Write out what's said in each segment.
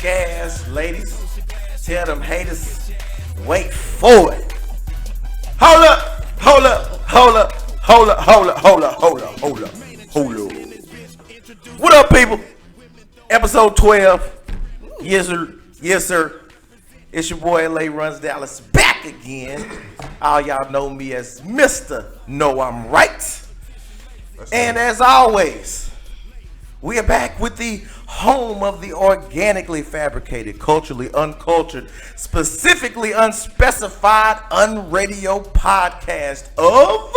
ass ladies. Tell them haters, wait for it. Hold up, hold up, hold up, hold up, hold up, hold up, hold up, hold up, hold up. What up, people? Episode 12. Yes, sir. Yes, sir. It's your boy LA Runs Dallas back again. All y'all know me as Mr. Know I'm Right. And as always, we are back with the home of the organically fabricated, culturally uncultured, specifically unspecified, unradio podcast of,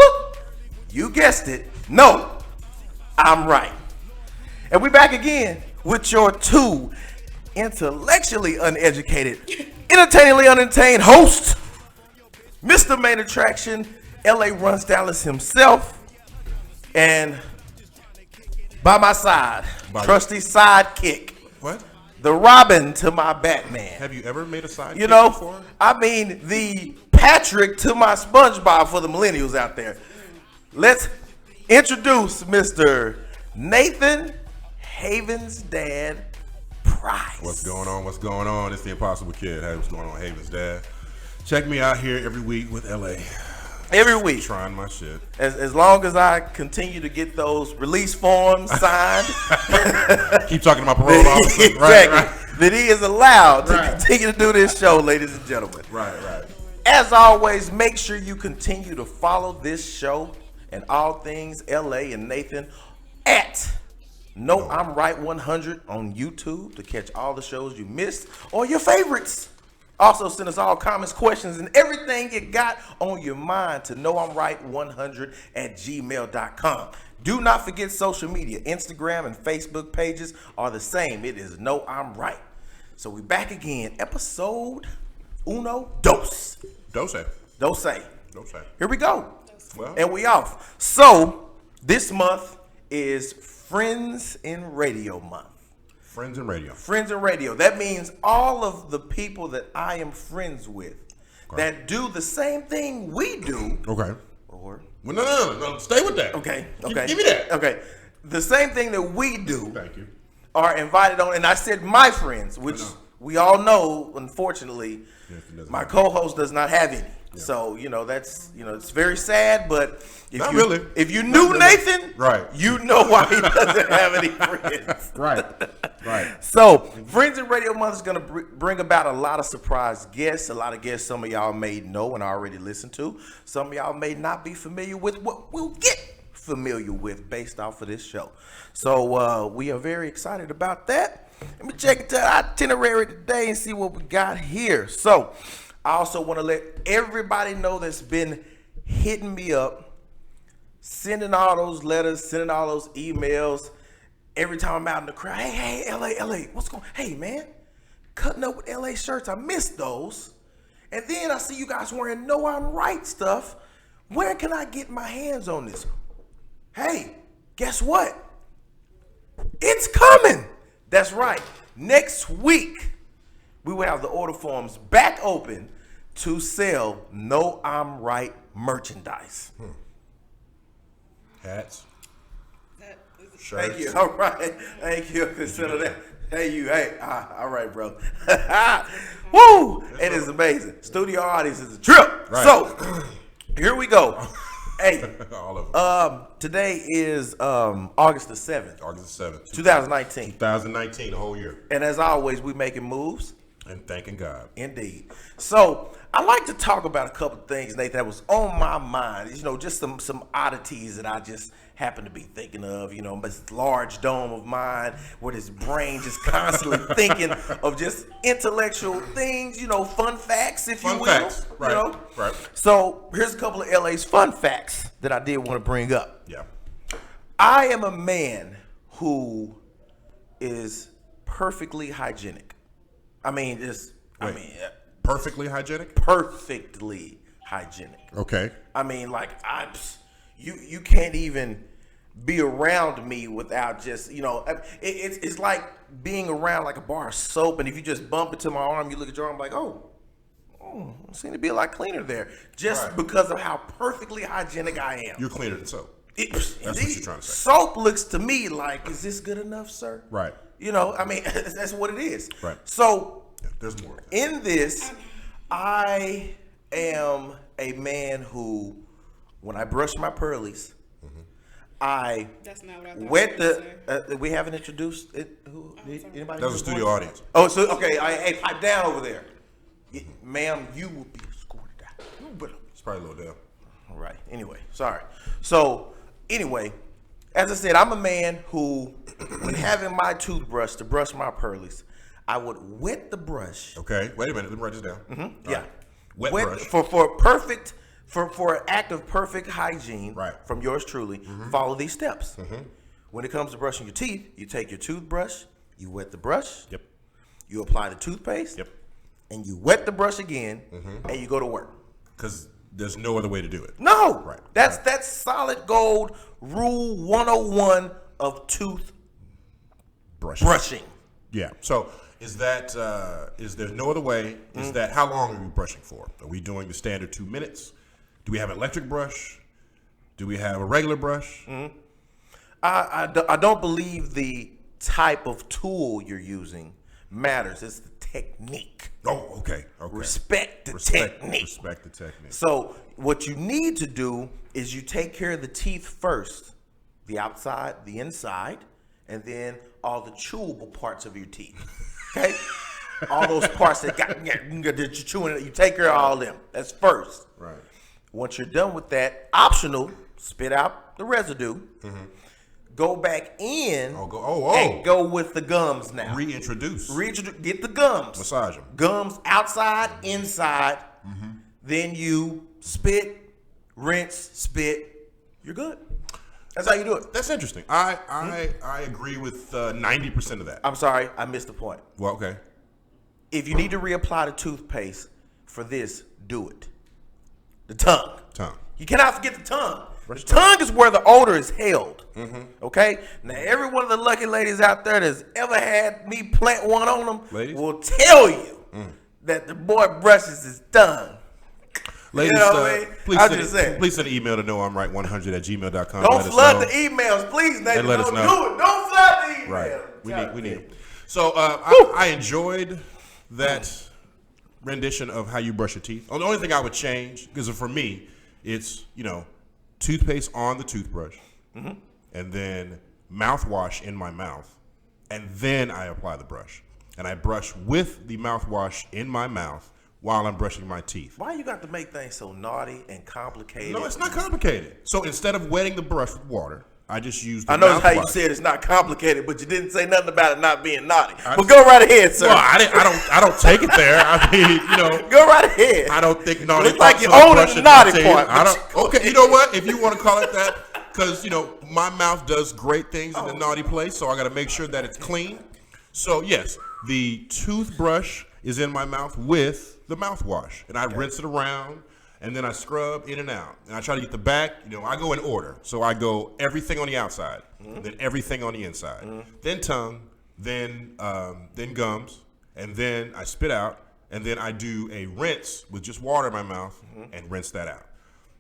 you guessed it, No, I'm Right. And we back again with your two intellectually uneducated, entertainingly unentertained host, Mr. Main Attraction, LA Runs Dallas himself, and by my side, trusty sidekick. What? The Robin to my Batman. Have you ever made a sidekick before? I mean, the Patrick to my SpongeBob for the millennials out there. Let's introduce Mr. Nathan Haven's dad, Price. What's going on? What's going on? It's the Impossible Kid. Hey, what's going on? Haven's dad. Check me out here every week with LA. Every week. Trying my shit. As long as I continue to get those release forms signed. Keep talking to my parole officer. Exactly. Right. That he is allowed to continue to do this show, ladies and gentlemen. Right. As always, make sure you continue to follow this show and all things LA and Nathan at No I'm Right 100 on YouTube to catch all the shows you missed or your favorites. Also, send us all comments, questions, and everything you got on your mind to knowimright100@gmail.com. Do not forget social media. Instagram and Facebook pages are the same. It is No I'm Right. So we back again. Episode uno dos. Dose. Here we go. Well. And we off. So this month is Friends in Radio Month. Friends in radio. Friends in radio. That means all of the people that I am friends with that do the same thing we do. Okay. Or No. Stay with that. Okay. Give me that. Okay. The same thing that we do. Thank you. Are invited on, and I said my friends, which we all know, unfortunately, my co-host does not have any. Yeah. So, that's, it's very sad, but if you knew Nathan, you know why he doesn't have any friends. Right. So, Friends in Radio Month is going to bring about a lot of surprise guests, a lot of guests some of y'all may know and already listen to. Some of y'all may not be familiar with what we'll get familiar with based off of this show. So, we are very excited about that. Let me check into the itinerary today and see what we got here. So, I also want to let everybody know that's been hitting me up, sending all those letters, sending all those emails. Every time I'm out in the crowd, hey, LA, what's going on? Hey, man, cutting up with LA shirts. I missed those. And then I see you guys wearing No I'm Right stuff. Where can I get my hands on this? Hey, guess what? It's coming. That's right. Next week, we will have the order forms back open to sell No I'm Right merchandise. Hats. Shirts. Thank you. All right. Thank you. Consider that. Hey. All right, bro. Woo! It is amazing. Studio audience is a trip. Right. So, here we go. Hey, all of today is August the 7th. 2019. 2019, the whole year. And as always, we making moves. And thanking God. Indeed. So, I like to talk about a couple of things, Nate, that was on my mind. Just some oddities that I just happen to be thinking of. This large dome of mine where this brain just constantly thinking of just intellectual things, fun facts, if you will. Facts. Right. Right. So, here's a couple of LA's fun facts that I did want to bring up. Yeah. I am a man who is perfectly hygienic. Perfectly hygienic? Perfectly hygienic. Okay. You can't even be around me without just, it's like being around like a bar of soap, and if you just bump into my arm, you look at your arm like, oh, seem to be a lot cleaner there, just because of how perfectly hygienic I am. You're cleaner than soap. That's what you're trying to say. Soap looks to me like, is this good enough, sir? Right. You know, I mean, that's what it is. Right. So, there's more. in this, I am a man who, when I brush my pearlies, I That's not what I thought wet you were gonna say. we haven't introduced it. Anybody? That was a studio audience. Oh, so okay. Hey, pipe down over there, ma'am. You will be escorted out. You better. It's probably a little down. All right. Anyway, sorry. So, anyway, as I said, I'm a man who, when having my toothbrush to brush my pearlies, I would wet the brush. Okay. Wait a minute. Let me write this down. Mm-hmm. Yeah. Wet brush. For an act of perfect hygiene, right, from yours truly, follow these steps. When it comes to brushing your teeth, you take your toothbrush, you wet the brush. Yep. You apply the toothpaste. Yep. And you wet the brush again, and you go to work. Because there's no other way to do it. No. Right. That's solid gold rule 101 of tooth brushing. Yeah. So is there no other way? Is that, how long are we brushing for? Are we doing the standard 2 minutes? Do we have an electric brush? Do we have a regular brush? I don't believe the type of tool you're using matters. It's the technique. Oh, okay. Respect the technique. Respect the technique. So what you need to do is you take care of the teeth first, the outside, the inside, and then all the chewable parts of your teeth. Okay? All those parts that you're chewing, you take care of all of them. That's first. Right. Once you're done with that, optional, spit out the residue. Go back in and go with the gums now. Reintroduce. Get the gums. Massage them. Gums outside, inside. Then you spit, rinse, spit. You're good. That's how you do it. That's interesting. I agree with 90% of that. I'm sorry, I missed the point. Well, okay. If you need to reapply the toothpaste for this, do it. The tongue. You cannot forget the tongue. The tongue is where the odor is held. Okay? Now, every one of the lucky ladies out there that's ever had me plant one on them will tell you that the boy brushes his tongue. Ladies, you know what I mean? please send an email to knowimright100@gmail.com. Don't flood the emails, please, Nathan. Let us Don't know. do it. Don't flood the emails. Right. We need them. So I enjoyed that rendition of how you brush your teeth. The only thing I would change, because for me, it's, toothpaste on the toothbrush, and then mouthwash in my mouth, and then I apply the brush. And I brush with the mouthwash in my mouth while I'm brushing my teeth. Why you got to make things so naughty and complicated? No, it's not complicated. So instead of wetting the brush with water, I just use the I know mouthwash. how you said it's not complicated, but you didn't say nothing about it not being naughty. But go right ahead, sir. Well, I don't take it there. I mean, Go right ahead. I don't think naughty. Looks like you own the naughty part. Okay, you know what? If you want to call it that, because my mouth does great things in the naughty place, so I got to make sure that it's clean. So yes, the toothbrush is in my mouth with the mouthwash, and I rinse it around. And then I scrub in and out. And I try to get the back, I go in order. So I go everything on the outside, then everything on the inside, then tongue, then gums, and then I spit out, and then I do a rinse with just water in my mouth and rinse that out.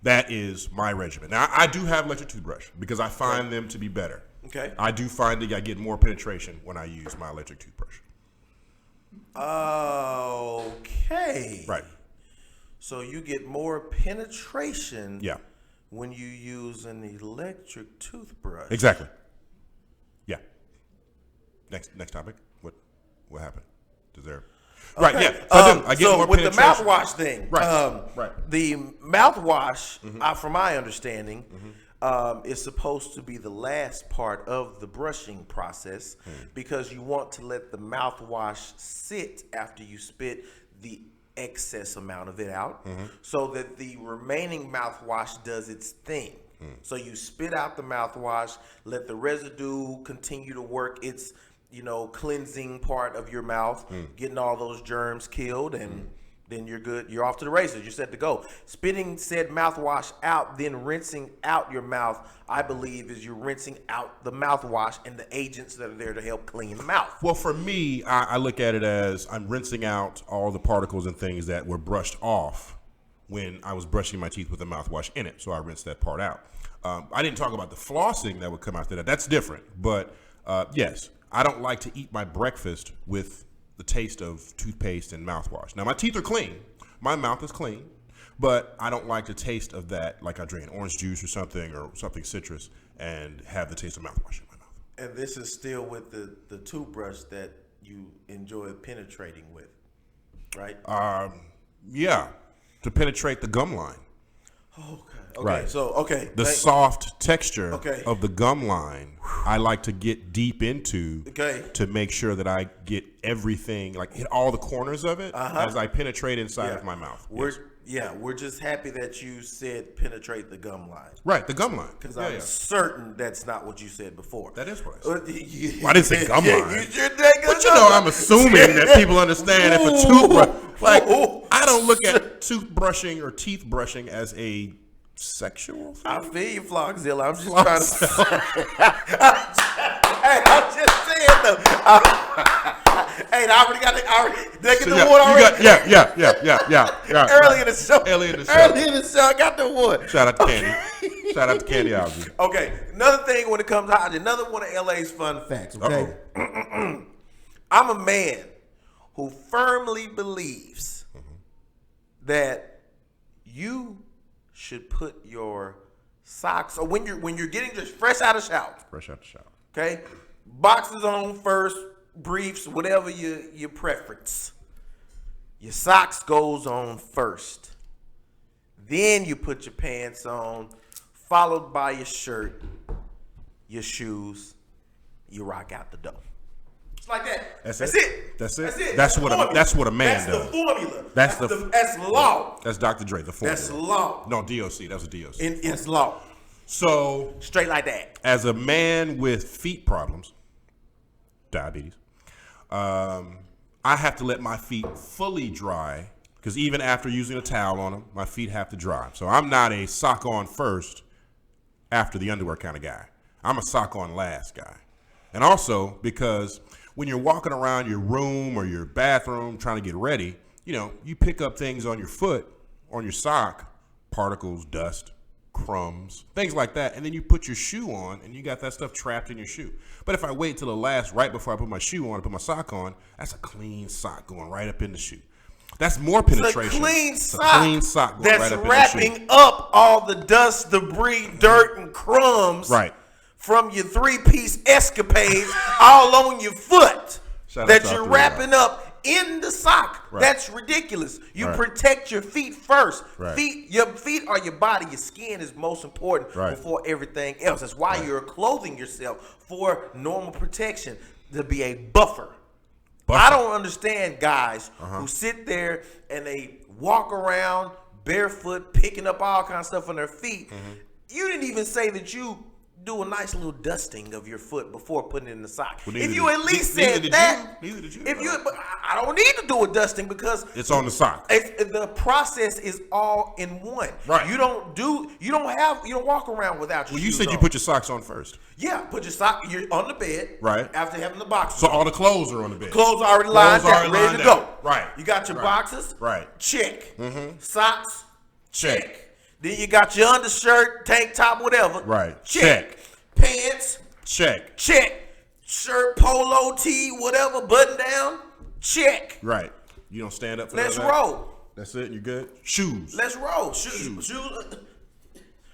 That is my regimen. Now, I do have electric toothbrush because I find them to be better. Okay. I do find that I get more penetration when I use my electric toothbrush. Okay. Right. So you get more penetration when you use an electric toothbrush. Exactly. Yeah. Next topic. What happened? Right, yeah. So I get more with the penetration. mouthwash thing, the mouthwash, from my understanding, is supposed to be the last part of the brushing process because you want to let the mouthwash sit after you spit the excess amount of it out so that the remaining mouthwash does its thing. So you spit out the mouthwash, let the residue continue to work its cleansing part of your mouth, getting all those germs killed, and then you're good. You're off to the races. You're set to go. Spitting said mouthwash out, then rinsing out your mouth, I believe, is you're rinsing out the mouthwash and the agents that are there to help clean the mouth. Well, for me, I look at it as I'm rinsing out all the particles and things that were brushed off when I was brushing my teeth with the mouthwash in it. So I rinse that part out. I didn't talk about the flossing that would come after that. That's different. But yes, I don't like to eat my breakfast with the taste of toothpaste and mouthwash. Now, my teeth are clean. My mouth is clean. But I don't like the taste of that, like I drink orange juice or something citrus, and have the taste of mouthwash in my mouth. And this is still with the toothbrush that you enjoy penetrating with, right? Yeah, to penetrate the gum line. Okay. Right. So the soft texture Okay. of the gum line, I like to get deep into to make sure that I get everything, like hit all the corners of it as I penetrate inside of my mouth. We're just happy that you said penetrate the gum line. Right, the gum line. Because I'm certain that's not what you said before. That is what I said. Well, I didn't say gum line. But I'm assuming that people understand if a toothbrush, like, I don't look at toothbrushing or teeth brushing as a sexual thing. I feel you, Flockzilla. I'm just trying to. I'm just saying though. Hey, I already got the water already. Yeah. Early in the show, I got the water. Shout out to Candy. Shout out to Candy Algie. Okay, another thing when it comes to hygiene, another one of LA's fun facts, okay? I'm a man who firmly believes that you should put your socks, or when you're getting just fresh out of shower. Okay? Boxers on first, briefs, whatever your preference. Your socks goes on first. Then you put your pants on, followed by your shirt, your shoes. You rock out the door. It's like that. That's it. That's what a man does. That's the formula. That's law. That's Dr. Dre, the formula. That's law. No, DOC. That's a DOC. It's law. So straight like that. As a man with feet problems, diabetes, I have to let my feet fully dry, because even after using a towel on them, my feet have to dry. So I'm not a sock on first after the underwear kind of guy. I'm a sock on last guy. And also because when you're walking around your room or your bathroom trying to get ready, you pick up things on your foot, on your sock, particles, dust, crumbs, things like that, and then you put your shoe on and you got that stuff trapped in your shoe. But if I wait till the last right before I put my shoe on and put my sock on, that's a clean sock going right up in the shoe. That's more penetration. It's a clean sock going that's right up wrapping in the shoe. up all the dust, debris, dirt, and crumbs from your three-piece escapades all on your foot that you're wrapping up in the sock. That's ridiculous. You protect your feet first. Your feet are your body. Your skin is most important before everything else. That's why you're clothing yourself for normal protection, to be a buffer. I don't understand guys who sit there and they walk around barefoot, picking up all kinds of stuff on their feet. You didn't even say that you do a nice little dusting of your foot before putting it in the sock. Well, if you at least said that, neither did you. But I don't need to do a dusting because it's on the sock. The process is all in one. Right. You don't walk around without your Well, you shoes said on. you put your socks on first. Yeah, put your sock. You're on the bed. Right. After having the boxers. So all the clothes are on the bed. Clothes are already lined up, ready to go. Right. You got your boxers. Right. Check. Socks. Check. Then you got your undershirt, tank top, whatever. Right. Check. Pants. Check. Shirt, polo, tee, whatever, button down. Check. Right. You don't stand up for Let's that? roll. That's it? You good? Shoes. Let's roll. Shoes.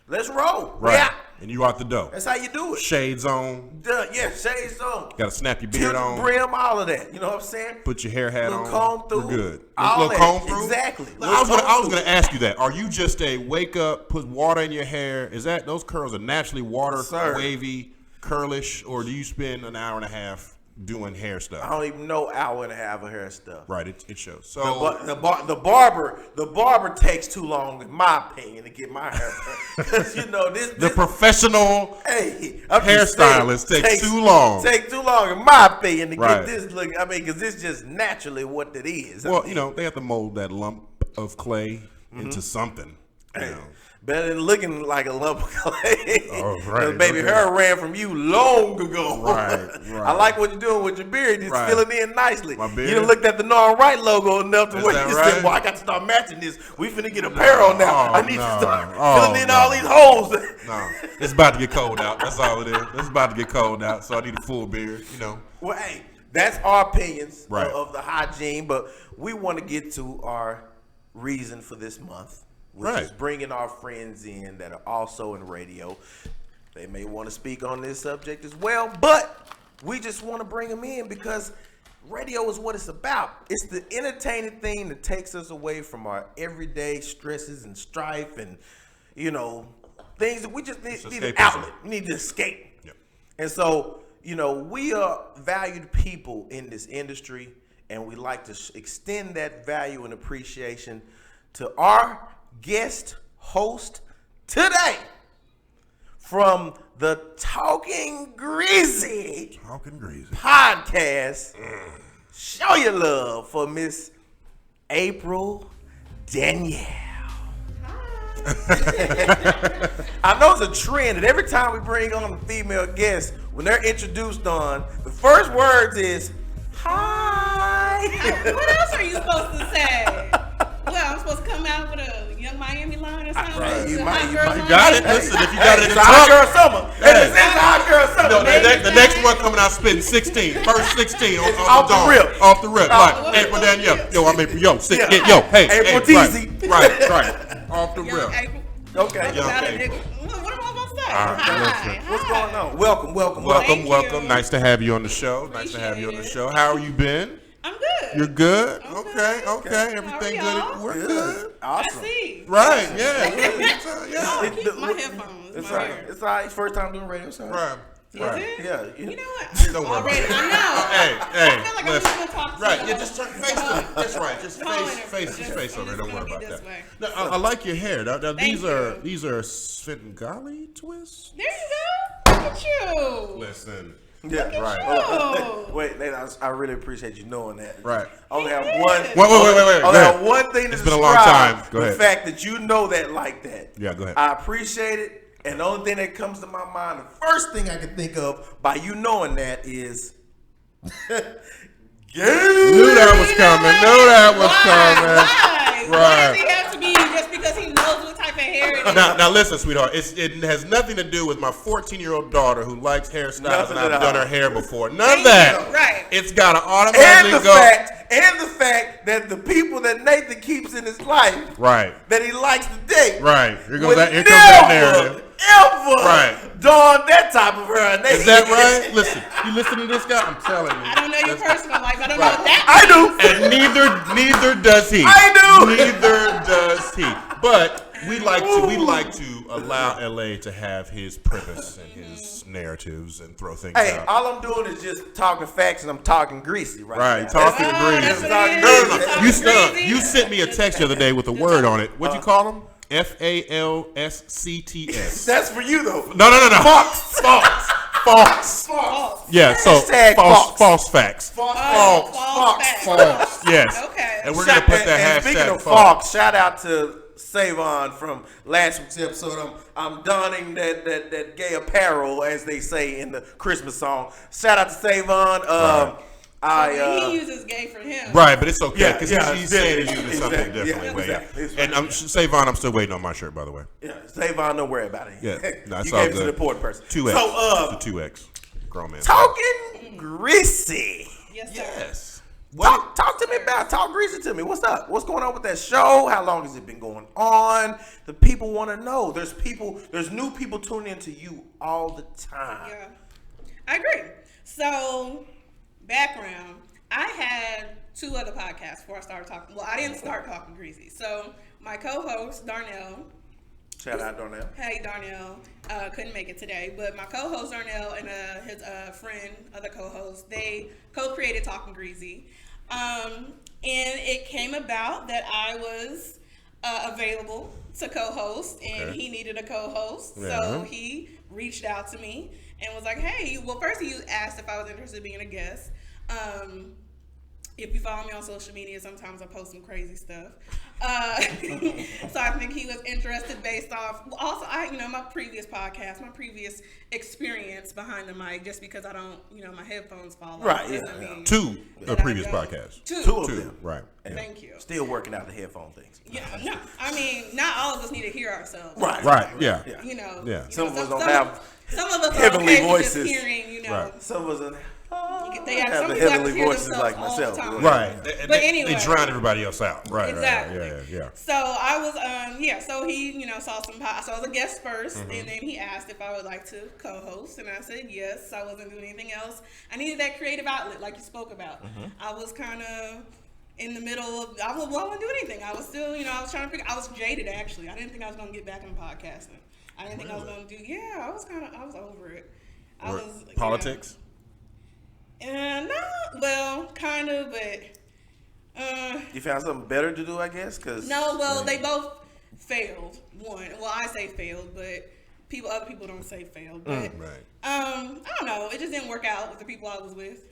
Let's roll. Right. Yeah. And you out the door. That's how you do it. Shades on. Shades on. Got to snap your beard on. Brim, all of that. You know what I'm saying? Put your hair hat on. Comb through. We're good. All little comb through. Exactly. I was going to ask you that. Are you just a wake up, put water in your hair? Is that those curls are naturally wavy, curlish, or do you spend an hour and a half doing hair stuff? I don't even know hour and a half of hair stuff. Right, it shows. So the barber takes too long, in my opinion, to get my hair because the professional hairstylist takes too long. Take too long, in my opinion, to get this look. I mean, because it's just naturally what it is. Well, they have to mold that lump of clay into something. Better than looking like a lump of clay. Oh, right. Baby, her ran from you long ago. Right. I like what you're doing with your beard. It's filling in nicely. My beard? You done looked at the Norm Wright logo enough to where you said, well, I got to start matching this. We finna get apparel now. I need to start filling in all these holes. No, it's about to get cold out. That's all it is. It's about to get cold out, so I need a full beard, Well, hey, that's our opinions Right. of the hygiene, but we want to get to our reason for this month, which is bringing our friends in that are also in radio. They may want to speak on this subject as well, but we just want to bring them in because radio is what it's about. It's the entertaining thing that takes us away from our everyday stresses and strife and, things that we just need an outlet. We need to escape. Yep. And so, we are valued people in this industry, and we like to extend that value and appreciation to our guest host today from the Talkin Greasy podcast. Show your love for Miss Aprylle Danielle. I know it's a trend that every time we bring on a female guest, when they're introduced on, the first words is, hi. What else are you supposed to say? Well, I'm supposed to come out with a Young Miami line or something? Right. You got it. Listen, if you got it in It's the a hot trunk. girl summer. It's a hot girl summer. No, the next one coming out spitting 16. First 16 off the rip. Off the rip. Off Like, the Aprylle rip. Danielle. Yo, I'm Aprylle. Yo, sit, Yeah. yo, hey. Aprylle hey, Teasy. Right. Off the Young rip. April. Okay. Young What am I April. supposed to say? Listen. What's going on? Welcome. Thank Welcome. you. Nice to have you on the show. How are you been? I'm good. You're good? I'm Okay. good. Everything How are good? y'all? We're good. I Awesome. see. Right, yeah. Keep my headphones. It's my all right. hair. It's all right. First time doing radio. So. Right. Is Right. it? Yeah. You know what? Don't worry Already, about it. I know. Hey, I feel like I'm just gonna talk to Right, you. yeah, just turn face to me. That's right. Just face over there. Don't worry about that. No, I like your hair. Now, Thank these are Svengali twists. There you go. Look at you. Listen. Yeah. Right. Oh. Wait, I really appreciate you knowing that. Right. I only have Yeah. one. Wait. I only Go have ahead. one thing to It's been a long time. Go the ahead. fact that you know that like that. Yeah, go ahead. I appreciate it. And the only thing that comes to my mind, the first thing I can think of by you knowing that is Knew that was coming. Why? Why Right. does he have to be just because he knows what type of hair it is? Now listen, sweetheart. It has nothing to do with my 14-year-old daughter who likes hairstyles Nothing and at I've done all. her hair before. None of that. Right. It's got to and automatically the go. fact that the people that Nathan keeps in his life Right. that he likes to date Right. Here comes would that narrative. ever Right. don that type of hair. Is that right? Listen, you listen to this guy. I'm telling you. I don't know your personal life. I don't Right. know that. I do. And neither does he. I do. Neither does he. But we like to allow LA to have his purpose and his narratives and throw things Hey, out. all I'm doing is just talking facts and I'm talking greasy Right, now. talking Oh, greasy. that's what No, it no, is. no. Talking greasy. You sent me a text the other day with a word on it. What'd you call him? FALSCTS. That's for you though. No. Fox. False. Yeah, so Hashtag false Fox. facts. False facts. False. Yes. Okay. And we're gonna put that And speaking hashtag of false. Fox, shout out to Savon from last week's episode. I'm donning that gay apparel, as they say in the Christmas song. Shout out to Savon. He uses gay for him. Right, but it's okay Yeah, because yeah, he's saying it exactly, using something exactly, differently. yeah, but exactly. It's And Savon, I'm still waiting on my shirt, by the way. Yeah, Savon, don't worry about it. Yeah, no, it's you all gave it to good. the important person. 2X. So, It's a 2X. Grown man. Talkin Greasy. Yes, sir. Yes. Talk to me about Talk Greasy to me. What's up? What's going on with that show? How long has it been going on? The people want to know. There's new people tuning into you all the time. Yeah, I agree. So, background. I had 2 other podcasts before I started talking. Well, I didn't start Talkin Greasy. So, my co-host, Darnell. Shout out Darnell. Hey, Darnell. Couldn't make it today. But my co-host, Darnell, and his friend, other co-host, they co-created Talkin Greasy. And it came about that I was available to co-host, and he needed a co-host. Yeah. So he reached out to me and was like, hey, well, first he asked if I was interested in being a guest. If you follow me on social media, sometimes I post some crazy stuff. So I think he was interested based off. Also, my previous podcast, my previous experience behind the mic. Just because I don't, my headphones fall off. Right. doesn't mean Two that previous I don't. podcasts. Two of them. Right. Yeah. Thank you. Still working out the headphone things. Yeah, no. I mean, not all of us need to hear ourselves. Right. Yeah. Yeah. Some of us don't have some of us heavenly are okay with voices. just hearing, Right. Some of us they have have some the people heavenly have to hear voices themselves like all myself. the time. Right. But anyway. They drown everybody else out. Right. Exactly. Right. Yeah. So I was, so he, saw some, so I was a guest first, and then he asked if I would like to co-host, and I said yes. I wasn't doing anything else. I needed that creative outlet, like you spoke about. I was kind of in the middle of, I wasn't doing anything. I was still, I was trying to figure, I was jaded actually. I didn't think I was going to get back into podcasting. I didn't think I was going to do, I was over it. Politics? No, well, kind of, but You found something better to do, I guess? no, well, they both failed. One, well, I say failed, but other people don't say failed. But Right. I don't know. It just didn't work out with the people I was with.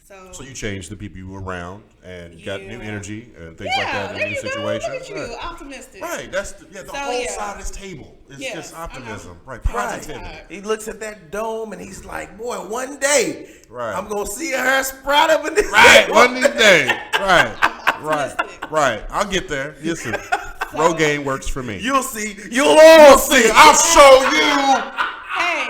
So you changed the people you were around and got new energy and things yeah, like that in there new you go. situations. Look at you, Right. optimistic. Right, that's the So, whole yeah. side of this table is Yes, just optimism, right? Right. Positivity. He looks at that dome and he's like, boy, one day Right. I'm going to see her sprout up in this Right, table." one of these days. Right, Optimistic. right. I'll get there. Listen, Rogaine works for me. You'll see. You'll all see. I'll show you. Hey,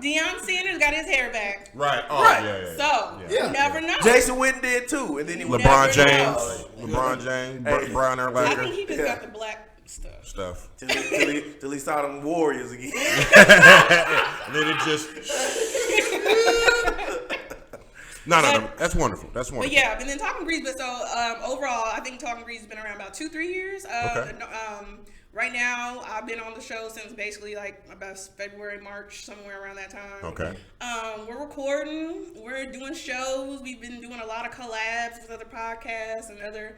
Deion Sanders got his hair back. Right. Oh, Right. yeah. So, Yeah. you never know. Jason Witten did too. And then he went LeBron never James, know. LeBron James, Hey. Brian I think Urlacher he just got the black stuff. till he saw them Warriors again. And then it just. No. That's wonderful. That's wonderful. But yeah, and then Talkin Greasy. But so overall, I think Talkin Greasy has been around about 2-3 years. Okay. Right now, I've been on the show since basically like about February, March, somewhere around that time. Okay. We're recording. We're doing shows. We've been doing a lot of collabs with other podcasts and other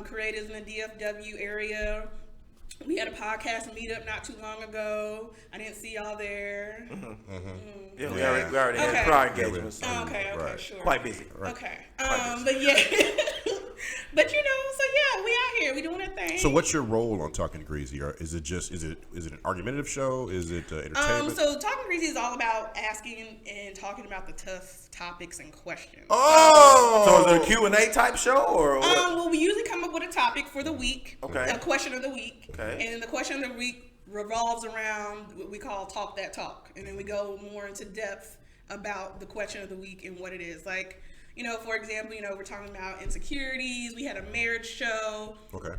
creators in the DFW area. We had a podcast meetup not too long ago. I didn't see y'all there. Yeah, we already had Okay. prior engagements. So Okay, Right. sure. Quite busy. Okay. Quite busy. But yeah. But so yeah, we out here. We doing our thing. So what's your role on Talkin Greasy? Or is it an argumentative show? Is it entertainment? So Talkin Greasy is all about asking and talking about the tough topics and questions. Oh! So is it a Q&A type show or what? Well, we usually come up with a topic for the week. Okay. A question of the week. Okay. And then the question of the week revolves around what we call Talk That Talk. And then we go more into depth about the question of the week and what it is. Like, for example, we're talking about insecurities. We had a marriage show. Okay.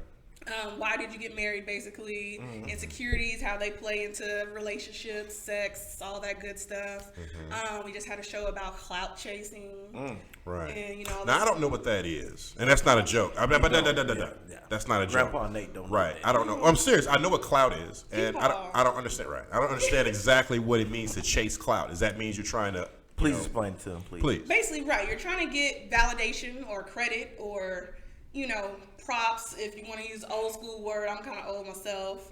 Why did you get married, basically. Insecurities, how they play into relationships, sex, all that good stuff. We just had a show about clout chasing. Right. And, now, I don't know what that is. And that's not a joke. That's not a joke. Grandpa Nate don't know Right. that. I don't know. I'm serious. I know what clout is. And People I don't understand. Right. I don't understand exactly what it means to chase clout. Does that mean you're trying to... Please explain to him, please. Please. Basically, right. You're trying to get validation or credit or, props. If you want to use old school word, I'm kind of old myself.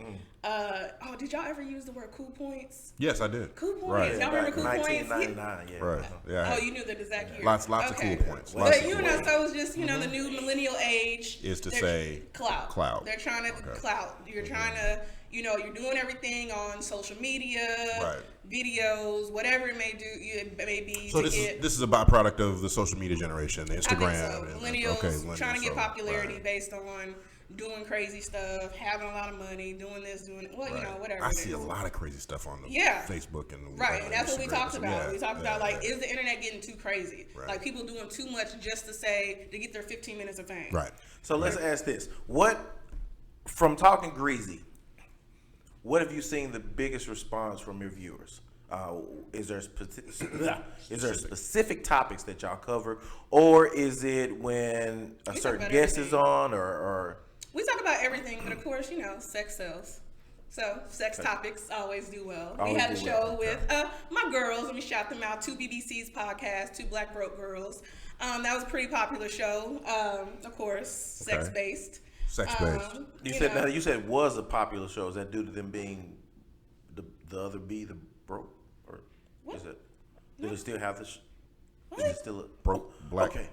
Did y'all ever use the word cool points? Yes, I did. Cool points. Right. Y'all remember cool points? 1999, yeah. Right. Yeah. Oh, you knew that exact year. Lots Okay. of cool points. But Lots of cool so it's just the new millennial age Is to they're- say clout. They're trying to Okay. clout. You're trying to you're doing everything on social media, Right. videos, whatever it may be. So to this is a byproduct of the social media generation, the I think Instagram. so. and- Millennials trying to get so, popularity right. based on doing crazy stuff, having a lot of money, doing this, Right. whatever. I it see a is. lot of crazy stuff on the Yeah. Facebook and Right, and that's what we Instagram. talked about. Yeah, We talked about yeah. is the internet getting too crazy? Right. Like people doing too much just to get their 15 minutes of fame. Right. So let's ask this. From Talkin Greasy, what have you seen the biggest response from your viewers? Is there specific topics that y'all cover, or is it when a We talk certain about guest everything. is on, or We talk about everything, but of course, sex sells. So sex topics always do well. We Always had a do show well, with my girls. Let me shout them out. 2 BBC's podcast, 2 Black Broke Girls. That was a pretty popular show. Of course, sex based. Sex-based. you said it was a popular show. Is that due to them being the other B, the broke, or What? is it? Do they still have this? Is it still Broke black. Okay.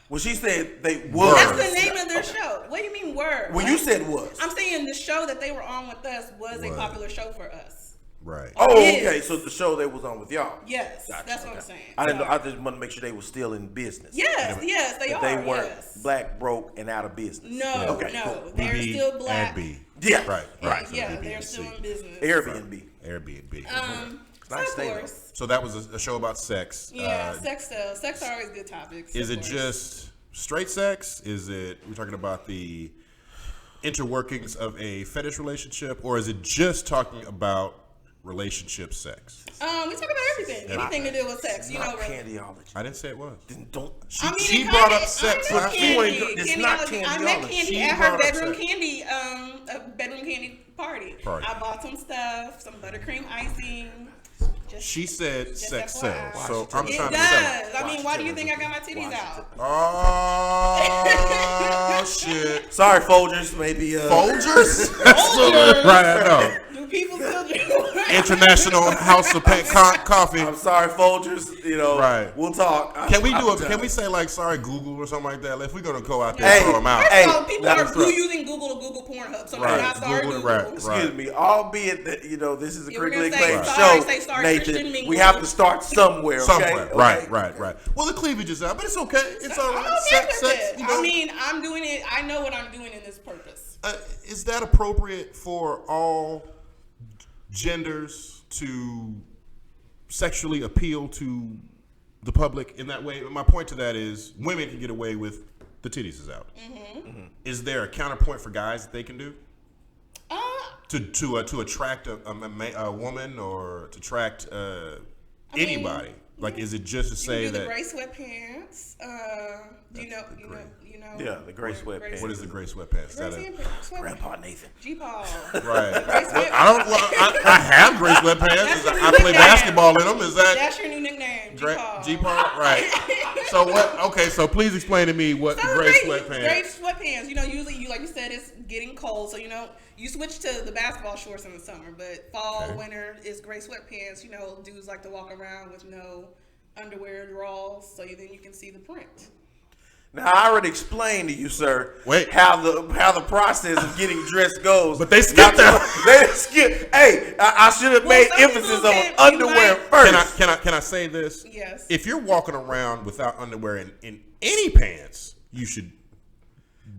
Well, she said they were. That's the name of their show. What do you mean saying were. When you said was. I'm saying the show that they were on with us was a popular show for us. Right. Oh, It okay. is. So the show they was on with y'all. Yes, Gotcha, that's what okay. I'm saying. I didn't know, So- I just want to make sure they were still in business. Yes, they That are. they weren't yes. black, broke, and out of business. No, Okay, no, cool. they're BB still black. and B. Yeah. Right. Yeah, Right. So yeah, BB they're and still C. in business. Airbnb. Airbnb. Nice of thing, though. course. So that was a show about sex. Yeah, sex sells. Sex are always good topics. Is of it course. just straight sex? Is it we're talking about the interworkings of a fetish relationship, or is it just talking about relationship sex? We talk about everything. Anything to do with sex. You know, Not candyology. I didn't say it was. Then don't. I mean, She it brought kinda- up sex. I know Huh? Candy. It's not Candyology. I met candyology. Candy She at her brought up bedroom sex. candy, a bedroom candy party. I bought some stuff, some buttercream icing. Just, She said just sex FYI. sells. So I'm It trying to sell. does. I mean, why do you think I got my titties out? Oh shit! Sorry, Folgers. Maybe. Folgers? Right, I know. Do people still do? International House of Coffee. I'm sorry, Folgers. You know. Right. We'll talk. Can we do I'm Can we say like sorry Google or something like that? If we're gonna go out there Hey, and throw them out. hey, So people that's are right. using Google to Google Pornhub. So Right. we're not sorry, Google, Google. right. Excuse me. Albeit that this is a If we're critically gonna say acclaimed sorry, show, say sorry, Christian Nathan. Mingle. We have to start somewhere. Okay? Somewhere. Okay? Right. Well, the cleavage is out, but it's okay. It's all I'm right. okay with Sex, it. you know. I mean, I'm doing it. I know what I'm doing in this purpose. Is that appropriate for all genders to sexually appeal to the public in that way? My point to that is women can get away with the titties is out. Mm-hmm. Is there a counterpoint for guys that they can do to attract a woman or to attract anybody? Like, is it just to say You do that? the gray sweatpants. You know. Yeah, the gray sweatpants. What is the gray sweatpants? Is that a, Grandpa Nathan. G-Paul. right. Gray sweatpants. I have gray sweatpants. That's I your play nickname. basketball in them. Is that That's your new nickname, G-Paul. G-Paul? Right. So what? Okay, so please explain to me what the gray sweatpants. Gray sweatpants. You know, usually, like you said, it's getting cold, so you switch to the basketball shorts in the summer, but fall, winter is gray sweatpants. You know, dudes like to walk around with no underwear, drawers, so then you can see the print. Now I already explained to you, sir. Wait. how the process of getting dressed goes. But they skipped that. They skip. Hey, I should have made some emphasis people on can- underwear you first. Can I say this? Yes. If you're walking around without underwear in any pants, you should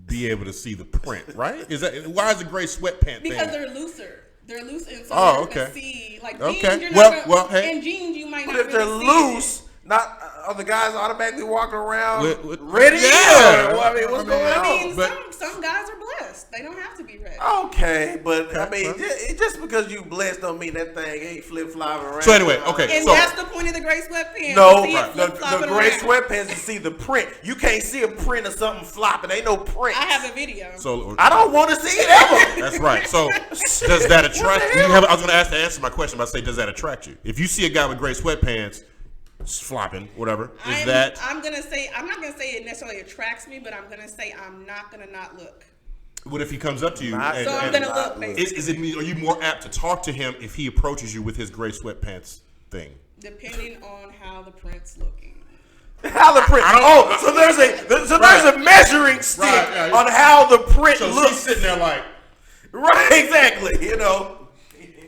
be able to see the print, right? Why is the gray sweatpant Because thing? they're looser. They're loose, and so Oh, you're okay. gonna see like Okay. jeans. You're Well, not gonna, well, hey. in jeans you might But not if they're really see loose, not are the guys automatically walking around With- ready? Yeah. Or, I mean, what's going it. on? I mean, But- some guys are blessed. They don't have to be ready. Okay, but I mean, Okay. just because you blessed don't mean that thing ain't flip flopping around. So anyway, okay. And so- that's the point of the gray sweatpants. No, to see it the flip-flopping gray around. sweatpants to see the print. You can't see a print of something flopping. Ain't no print. I have a video. So I don't want to see it ever. that's right. So does that attract you? I was going to answer my question, but I say, does that attract you? If you see a guy with gray sweatpants flopping, whatever, I'm that? not gonna say it necessarily attracts me, but I'm gonna say I'm not gonna not look. What if he comes up to you? So I'm gonna look, basically. Is it? Are you more apt to talk to him if he approaches you with his gray sweatpants thing? Depending on how the print's looking. How the print? Oh, so there's a measuring stick Right. on how the print So looks. she's sitting there like, Right, exactly. You know.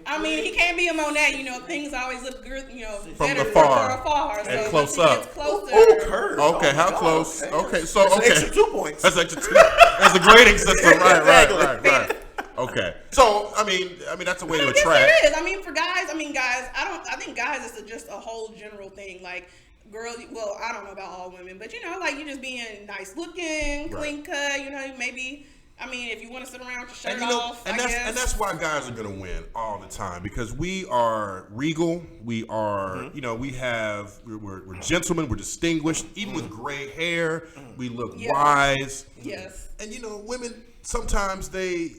I mean, he can't be a Monet. You know, things always look good. You know, From better afar. afar. And So close once he up. gets closer. Ooh, curve. okay, Oh, how God. close? Okay, so That's an okay, extra 2 points. that's extra two. That's a grading system, right? Exactly. Okay, so I mean, that's a way to I guess attract. it is. I mean, for guys, I think guys is just a whole general thing. Like, girls, well, I don't know about all women, but you know, like you just being nice looking, clean cut, you know, maybe. I mean, if you want to sit around with your shirt off, I guess. And that's why guys are gonna win all the time, because we are regal. We are, you know, we're gentlemen. We're distinguished. Even with gray hair, we look wise. Yes. And you know, women sometimes they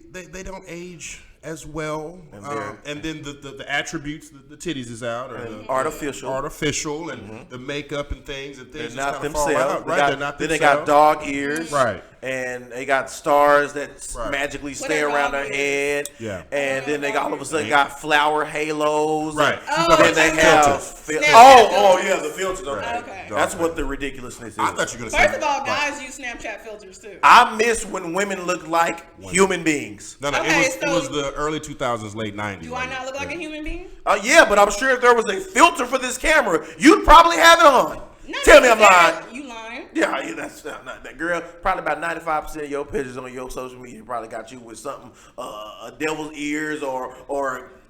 don't age as well. And then the attributes, the titties is out, or the artificial, and the makeup and things They're just not kinda fall themselves. out, right? They're not Then themselves. they got dog ears. Right. And they got stars that magically stay Whatever around all their it head. Yeah. And then they all of a sudden got flower halos. Right. And then they have Snapchat yeah, the filters. Right. Okay. That's what the ridiculousness is. I thought you were going to say. First of all, guys use Snapchat filters too. I miss when women looked like human beings. No, Okay, it was the early 2000s, late 90s. Do I not look like a human being? Yeah, but I'm sure if there was a filter for this camera, you'd probably have it on. Not Tell me I'm lying. You lying? Yeah, that's not that girl. Probably about 95% of your pictures on your social media probably got you with something, a devil's ears or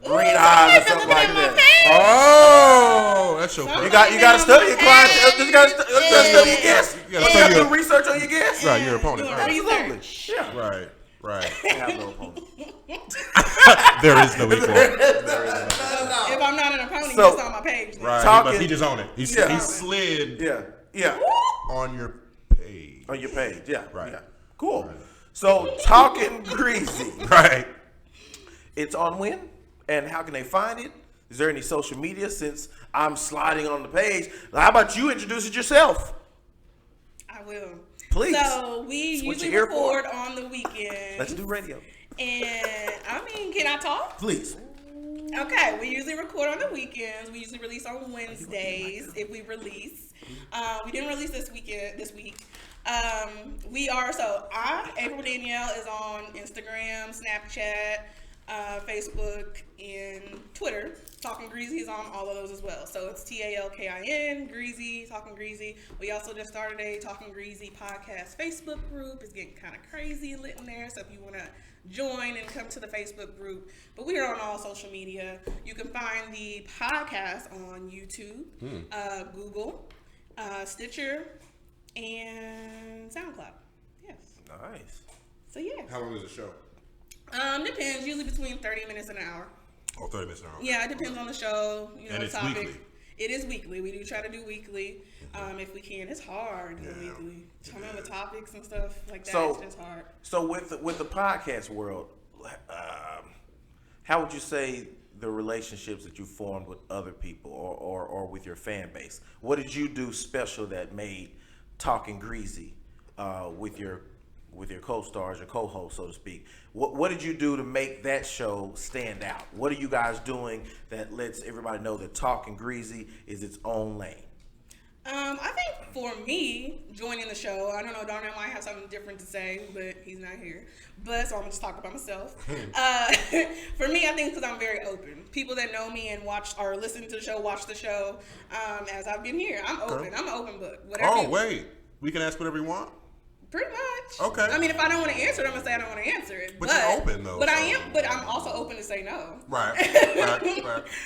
green eyes or something like that. Oh, that's your You got to study your client. You got to study your guests. You got to do research on your guests. Right, your opponent. Absolutely. Yeah. Right. I have no opponent. There is no equal. If I'm not an opponent, So- it's on my page. Then. Right, he just owned it. He Yeah. slid Yeah. on your page. On your page. Yeah. Right. Yeah. Cool. So, Talkin Greasy. Right. It's on when? And how can they find it? Is there any social media since I'm sliding on the page? How about you introduce it yourself? I will. Please. So we Switch usually your ear for record on the weekend. Let's do radio. And I mean, can I talk? Please. Okay, we usually record on the weekends. We usually release on Wednesdays if we release. We didn't release this week. Aprylle Danielle is on Instagram, Snapchat, Facebook, and Twitter. Talkin Greasy is on all of those as well. So it's TALKIN, Greasy, Talkin Greasy. We also just started a Talkin Greasy podcast Facebook group. It's getting kind of crazy and lit in there. So if you want to join and come to the Facebook group. But we are on all social media. You can find the podcast on YouTube, Google, Stitcher, and SoundCloud. Yes. Nice. So yeah. How long is the show? Depends. Usually between 30 minutes and an hour. Oh, 30 minutes an hour. Yeah, it depends on the show. You know, And the it's topic. weekly. It is weekly. We do try to do weekly. If we can. It's hard to do weekly. Some of the topics and stuff like that. So- It's just hard. So with the podcast world, how would you say the relationships that you formed with other people or with your fan base? What did you do special that made Talkin Greasy with your co-stars, your co-hosts, so to speak? What did you do to make that show stand out? What are you guys doing that lets everybody know that Talkin Greasy is its own lane? I think for me, joining the show, I don't know, Darnell might have something different to say, but he's not here. So I'm going to just talk about myself. For me, I think because I'm very open. People that know me and watch or listen to the show, watch the show, as I've been here, I'm open. I'm an open book. Wait. We can ask whatever you want? Pretty much. Okay. I mean, if I don't want to answer it, I'm going to say I don't want to answer it. But you're open, though. But I'm also open to say no. Right.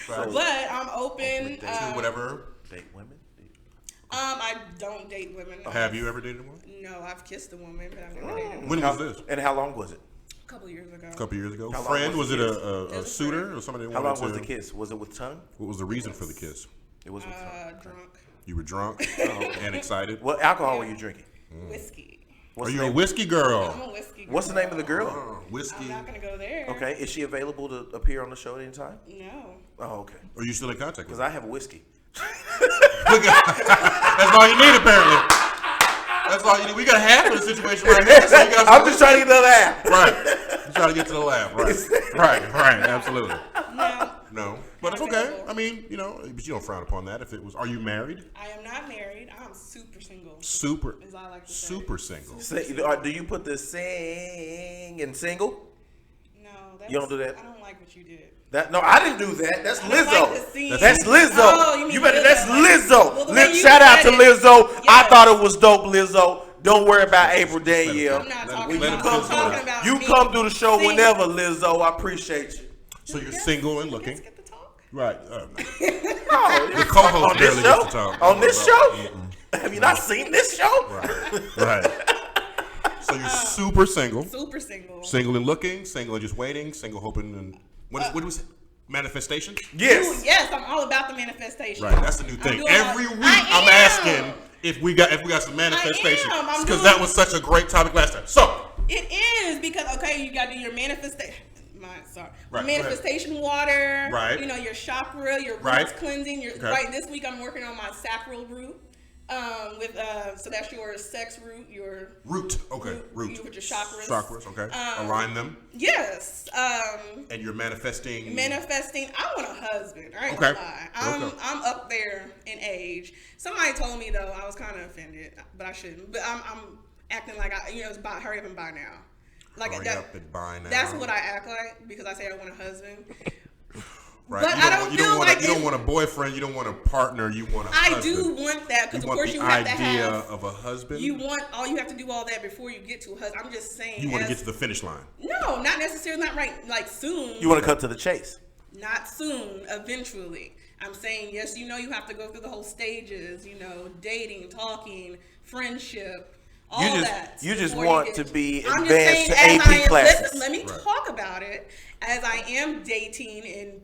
But I'm open. To whatever. Date women? I don't date women. Have you ever dated one? No, I've kissed a woman, but I've never dated one. When was this? And how long was it? A couple years ago. A couple years ago. How long Friend? was Was the it kiss? a suitor or somebody that How wanted long to? was the kiss? Was it with tongue? What was the reason for the kiss? It was with tongue. Drunk. You were drunk and excited. What alcohol were you drinking? Whiskey. Are you a whiskey girl? I'm a whiskey girl. What's the name of the girl? Whiskey. I'm not going to go there. Okay, is she available to appear on the show at any time? No. Oh, okay. Are you still in contact Because with her? I have a whiskey. That's all you need, apparently. That's all you need. We got half of the situation right here. So you got I'm just trying to get to the laugh. Right. I'm trying to get to the laugh. Right. Absolutely. No. But it's okay. I mean, but you don't frown upon that if it was. Are you married? I am not married. I'm super single. Super. As I like to say. Super single. Do you put the sing in single? No. You don't do that? I don't like what you did. No, I didn't do that. That's I don't Lizzo. like the scene. That's Lizzo. Oh, you mean better. Lizzo. That's Lizzo. Well, the way you Shout out to said it. Lizzo. I Yes. thought it was dope, Lizzo. Don't worry about Aprylle Danielle. I'm not Let talking him about, finish. I'm talking about You me. come do the show See? whenever, Lizzo. I appreciate you. So you're single and Let's looking. get the talk. Right. Oh, The co-host on this barely show? gets to talk. On this show? Have you not seen this show? Right. So you're super single. Super single. Single and looking. Single and just waiting. Single hoping and what do we say? Manifestation. Yes. Ooh, yes, I'm all about the manifestation. Right. That's the new thing. doing Every all- week I I'm am. asking if we got some manifestation I am. I'm because doing- that was such a great topic last time. So. It is because you got to do your manifestation. Right, Manifestation water. Right. Your chakra, your Right. roots cleansing. Okay. Right. This week I'm working on my sacral root. So that's your sex root, your root. Okay, root. You with your chakras. Chakras. Okay. Align them. Yes. And you're manifesting. I want a husband. I ain't Okay. gonna lie. I'm up there in age. Somebody told me though, I was kind of offended, but I shouldn't. But I'm acting like it's by hurry up and buy now. Like hurry up and buy now. That's what I act like because I say I want a husband. Right. But you don't want a boyfriend. You don't want a partner. You want a husband. I do want that because of course you have to have the idea of a husband. You have to do all that before you get to a husband. I'm just saying. You want to get to the finish line. No, not necessarily. Not right. Like soon. You want to cut to the chase. Not soon. Eventually. I'm saying yes. You have to go through the whole stages. Dating, talking, friendship. You just want to be advanced to AP classes. Let me talk about it as I am dating and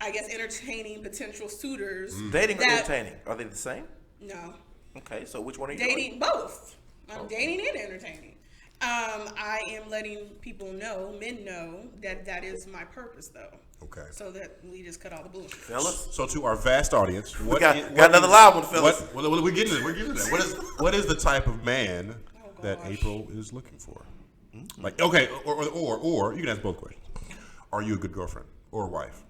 I guess entertaining potential suitors. Dating or entertaining? Are they the same? No. Okay, so which one are you dating? Both. I'm dating and entertaining. I am letting people know, men know, that is my purpose, though. Okay. So that we just cut all the bullshit. Fellas? So to our vast audience, we got another live one, fellas. We're getting to that. What is the type of man that Aprylle is looking for? Like, okay, or you can ask both questions. Are you a good girlfriend or wife?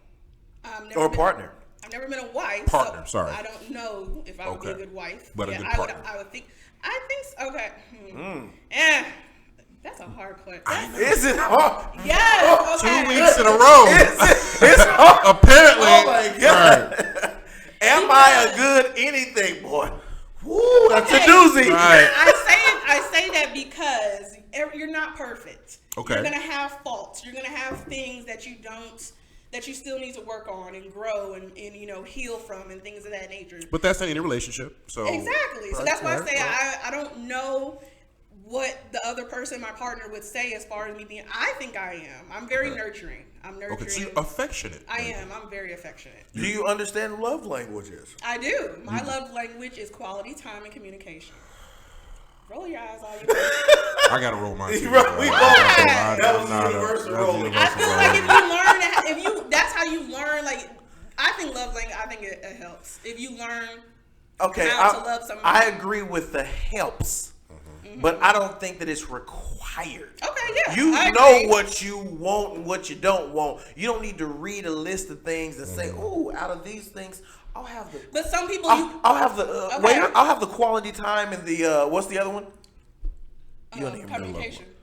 Or a partner? I've never been a wife. Partner, so sorry. I don't know if I would be a good wife. But a good partner. I would think. I think so. Okay. That's a hard question. Is it hard? Yes. Okay. 2 weeks in a row. It's hard. Apparently. Oh my God. Right. Am I a good anything, boy? Woo, that's a doozy. Right. I say that because you're not perfect. Okay. You're gonna have faults. You're gonna have things that you still need to work on and grow and heal from and things of that nature. But that's not any relationship. So exactly. So that's why I say I don't know what the other person, my partner, would say as far as me being. I think I am. I'm very nurturing. I'm nurturing. Okay, so you're affectionate. I am. I'm very affectionate. Do you understand love languages? I do. My love language is quality time and communication. Roll your eyes all you want. I gotta roll my eyes. That was universal rolling. I feel like if you learn, that's how you learn. Like, I think love language. I think it helps if you learn. Okay, how to love someone. I agree with the helps, but I don't think that it's required. Okay, yeah. You know what you want and what you don't want. You don't need to read a list of things and say, "Oh, out of these things, I'll have the." But some people, I'll have the waiter. I'll have the quality time and the what's the other one?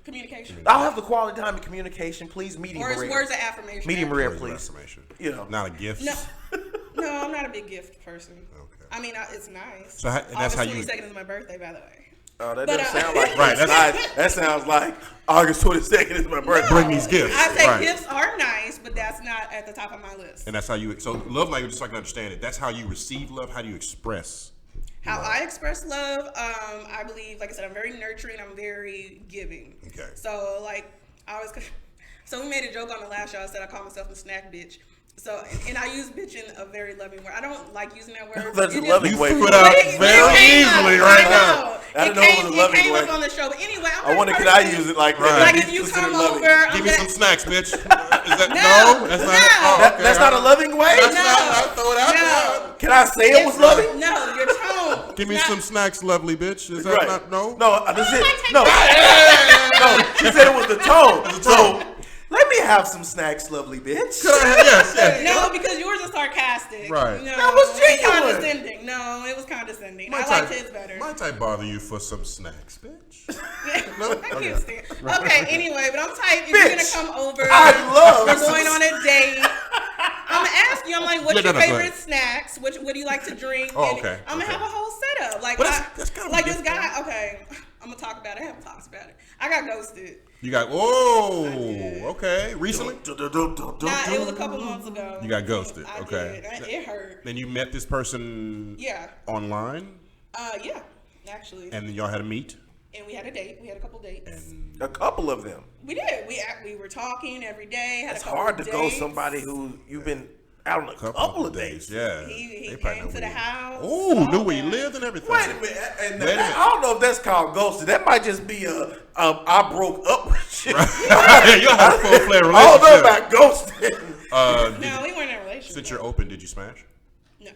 Communication. I'll have the quality time and communication, please. Medium rare. Words of affirmation. Medium rare, please. Not a gift. No, I'm not a big gift person. Okay. I mean, it's nice. So that's how you. August 22nd is my birthday, by the way. Oh, that doesn't sound like right. That sounds like August 22nd is my birthday. Bring these gifts. I say gifts are nice, but that's not at the top of my list. And that's how you. So love language, just so I can understand it. That's how you receive love. How do you express? How I express love, I believe, like I said, I'm very nurturing. I'm very giving. Okay. So so we made a joke on the last show. I said I call myself a snack bitch. So, and I use bitch in a very loving word. I don't like using that word. That's a loving way. You put out very easily right now. I didn't know it was a loving way. It came up on the show. But anyway, I wonder, can I use it like that? Like if you come over, give me some snacks, bitch. Is that no? That's not. No. That's not a loving way. That's not. Throw it out there. Can I say it was loving? No, your tone. Give me some snacks, lovely bitch. Is that not no? No, this is no. No, she said it was the tone. So. Let me have some snacks, lovely bitch. Yes. No, because yours is sarcastic. Right. No, that was genuine. Condescending. No, it was condescending. I liked his better. Might I bother you for some snacks, bitch? No? Okay, anyway, but I'm tight. If you're going to come over, we're going on a date. I'm going to ask you, I'm like, what's your favorite snacks? What do you like to drink? Oh, okay. I'm going to have a whole setup. Like, that's kind of like this guy, okay, I'm going to talk about it. I haven't talked about it. I got ghosted. You got, okay. Recently? Nah, it was a couple months ago. You got ghosted, okay. It hurt. Then you met this person online? Yeah, actually. And then y'all had a meet? And we had a date. We had a couple dates. And a couple of them? We did. We were talking every day. It's hard to ghost somebody who you've been out on a couple of days. Yeah. He came to the house. Oh, knew where he lived and everything. Wait a minute. I don't know if that's called ghosted. That might just be I broke up with you. Y'all had a full-fledged relationship. I don't know about ghosting. No, we weren't in a relationship. Since you're open, did you smash? No.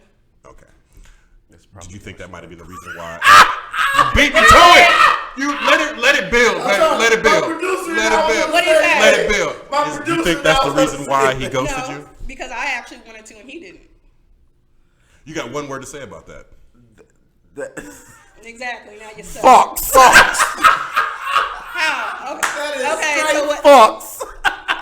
Okay. Did you think that might have been the reason why? You beat me to it. You let it build. Let it build. Let it build. What is that? Let it build. You think that's the reason why he ghosted you? Because I actually wanted to and he didn't. You got one word to say about that. Exactly. Now you're stuck. Fox. How? Okay. Okay. So what? Fox.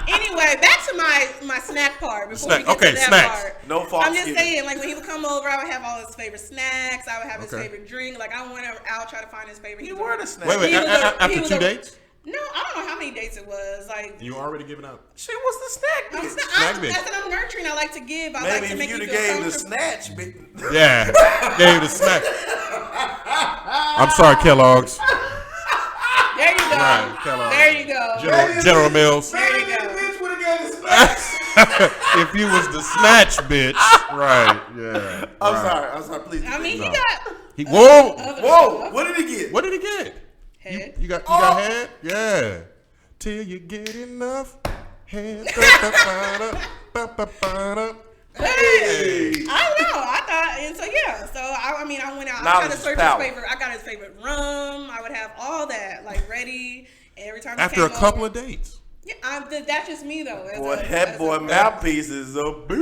Anyway, back to my snack part. Before we get Okay, to that snacks. part. No Fox. I'm just saying, like when he would come over, I would have all his favorite snacks. I would have his Okay. favorite drink. Like I went out try to find his favorite. You were the snack. Wait. He was After 2 dates? No, I don't know how many dates it was. Like You already giving out. She was the snack I'm bitch. Snack bitch. that's what I'm nurturing. I like to give. I Maybe like to if make you you'd feel have gave the comfortable. snatch, bitch. Yeah, gave the snack. I'm sorry, Kellogg's. There you go. Right, Kellogg's. There you go. General Mills. There you go. Bitch would have gave the snatch. If you was the snatch bitch, right? Yeah. I'm sorry. Please. I mean, No. he got. Whoa. Whoa! What did he get? What did he get? Head. You got head? Yeah. Till you get enough head. Hey. I don't know. I thought, and so yeah. So I mean, I went out. I Knowledge got to is search power. his favorite. I got his favorite rum. I would have all that like ready every time. After a couple of dates. Yeah, that's just me though. Boy, that boy mouthpiece is a big.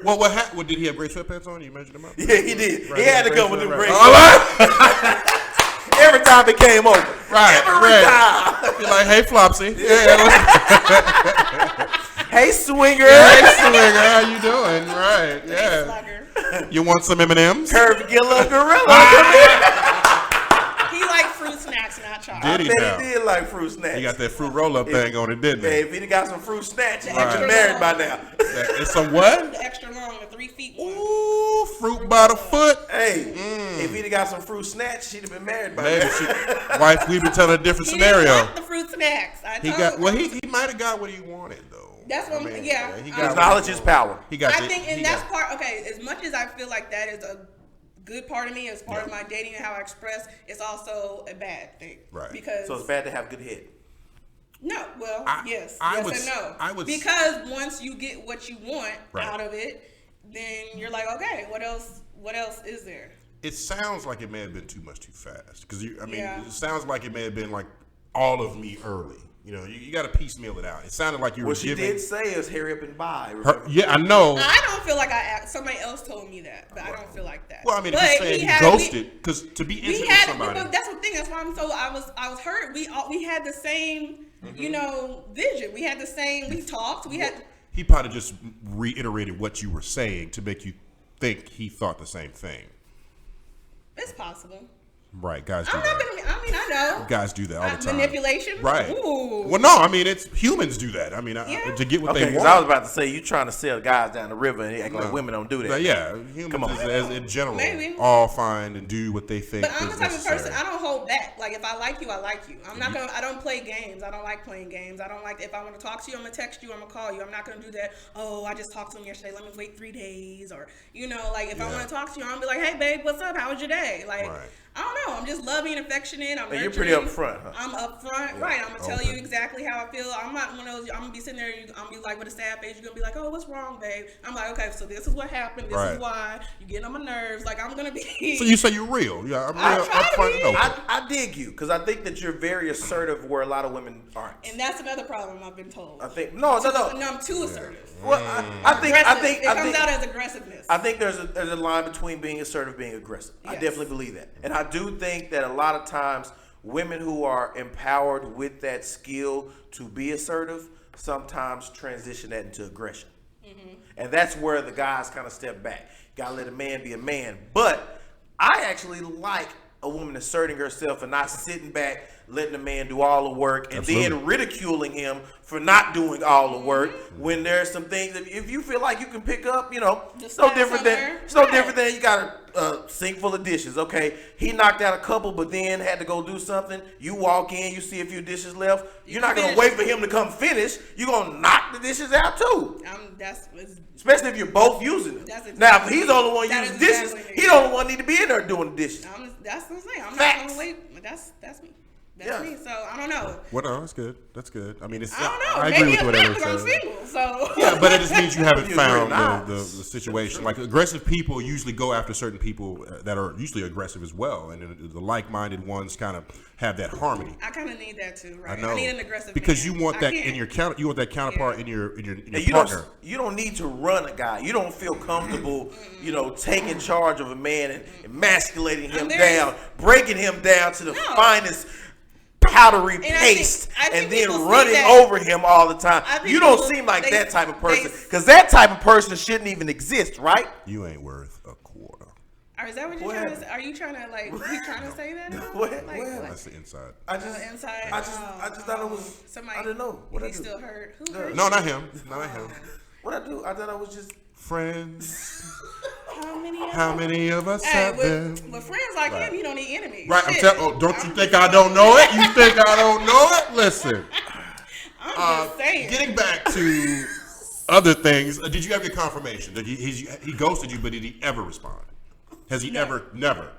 Well, what did he have great sweatpants on? You measured him up? Yeah, he did. Right, He had to great come with the sweatpants. break. All right. Every time he came over. Right. Every time. You're like, hey, Flopsy. Yeah. Hey, swinger. Hey, Swinger. How you doing? Right. Yeah. Slugger. You want some M&Ms? Curvy Gilla Gorilla. He liked fruit snacks, not chocolate. Did I he bet now? he did like fruit snacks. He got that fruit roll-up thing on it, didn't Hey, he? if he'd have got some fruit snatch, he'd Right. been married by now. It's some what? The extra long, the 3 feet one. Ooh, fruit by the foot. Hey, if he'd have got some fruit snatch, she'd have been married by Maybe now. wife, we been telling a different He didn't scenario. want the fruit snacks. I He told got him. well. He might have got what he wanted though. That's what I'm- yeah. He His Knowledge is power. He got. I think, and that's part. Okay, as much as I feel like that is a good part of me, as part of my dating and how I express, it's also a bad thing. Right. Because So it's bad to have good head. no, well, yes, I yes would and no. I would because once you get what you want Right. out of it, then you're like, okay, what else? What else is there? It sounds like it may have been too much too fast because Yeah. it sounds like it may have been like all of me early. You know, you got to piecemeal it out. It sounded like you were What she giving. did say is hurry up and buy. Her, yeah, I know. I don't feel like somebody else told me that, but I don't feel like that. Well, I mean, if but you're saying he had- ghosted, because to be We intimate with had, somebody. but that's the thing. That's why I was hurt. We had the same, you know, vision. We had the same. We talked. We had. He probably just reiterated what you were saying to make you think he thought the same thing. It's possible. Right, guys do I'm that. not gonna. I mean, I know. Guys do that all the time. Manipulation. Right. Ooh. Well, no, I mean, it's humans do that. I mean, Yeah. to get what Okay, they because want. I was about to say you trying to sell guys down the river and act like women don't do that. But yeah, Come humans on. as in general Maybe. all find and do what they think But I'm is the type of necessary. person, I don't hold back. Like if I like you, I like you. I'm not gonna. I don't play games. I don't like playing games. I don't like. If I want to talk to you, I'm gonna text you. I'm gonna call you. I'm not gonna do that. Oh, I just talked to him yesterday. Let me wait 3 days, or you know, like if I Yeah. want to talk to you, I'm gonna be like, hey babe, what's up? How was your day? Like. Right. I don't know. I'm just loving, affectionate. I'm And nurturing. you're pretty upfront, huh? I'm upfront, right? I'm gonna tell you Open. exactly how I feel. I'm not one of those. I'm gonna be sitting there. I'm gonna be like with a sad face. You're gonna be like, "Oh, what's wrong, babe?" I'm like, "Okay, so this is what happened. This Right. is why you're getting on my nerves." Like I'm gonna be. So you say you're real. Yeah, I'm I real try to upfront be. and open. I dig you because I think that you're very assertive where a lot of women aren't. And that's another problem I've been told. I think no. No, I'm too assertive. Well, I think It comes out as aggressiveness. I think there's a line between being assertive and being aggressive. I Yes. definitely believe that. And I do think that a lot of times women who are empowered with that skill to be assertive sometimes transition that into aggression. And that's where the guys kind of step back. Gotta let a man be a man. But I actually like a woman asserting herself and not sitting back, letting a man do all the work, and Absolutely. then ridiculing him for not doing all the work. When there's some things, if you feel like you can pick up, you know, Just it's no start different somewhere. than it's no Right. different than you got a sink full of dishes. Okay, he knocked out a couple, but then had to go do something. You walk in, you see a few dishes left. You're not gonna finish. wait for him to come finish. You're gonna knock the dishes out too. That's Especially if you're both using them. That's Now, if exactly he's the only one that using is dishes, exactly he the only one need to be in there doing the dishes. that's what I'm saying. I'm Facts. not gonna wait. That's me. That's me. So I don't know. Well, no, that's good. That's good. I mean, it's. I don't know. I agree Maybe with whatever it's it I'm says. single. So Yeah, but it just means you haven't You found agree. the situation. Like aggressive people usually go after certain people that are usually aggressive as well, and the like-minded ones kind of have that harmony. I kind of need that too, right? I know. need an aggressive because man. you want I that can't. in your you want that counterpart in your And partner. you don't need to run a guy. You don't feel comfortable, taking charge of a man and emasculating him down, breaking him down to the finest powdery paste, I think and then people see running that. over him all the time. I think You don't people- seem like they- that type of person, they- because that type of person shouldn't even exist, right? You ain't worth a quarter. Or is that what you're What trying to happened? say? Are you trying to you trying to say that? Now? What- Like, what happened? That's the inside. I just, inside. I just thought it was. Somebody. I didn't know what I He do. still hurt. Who hurt? No, not him. Not him. What I do? I thought I was just. Friends. How many? How many of us Hey, have been? with friends like him, you don't need enemies. Right, I'm Shit. telling. Oh, don't you think I don't know it? You think I don't know it? Listen. I'm just saying. Getting back to other things, did you ever get confirmation that he ghosted you, but did he ever respond? Has he ever? Never.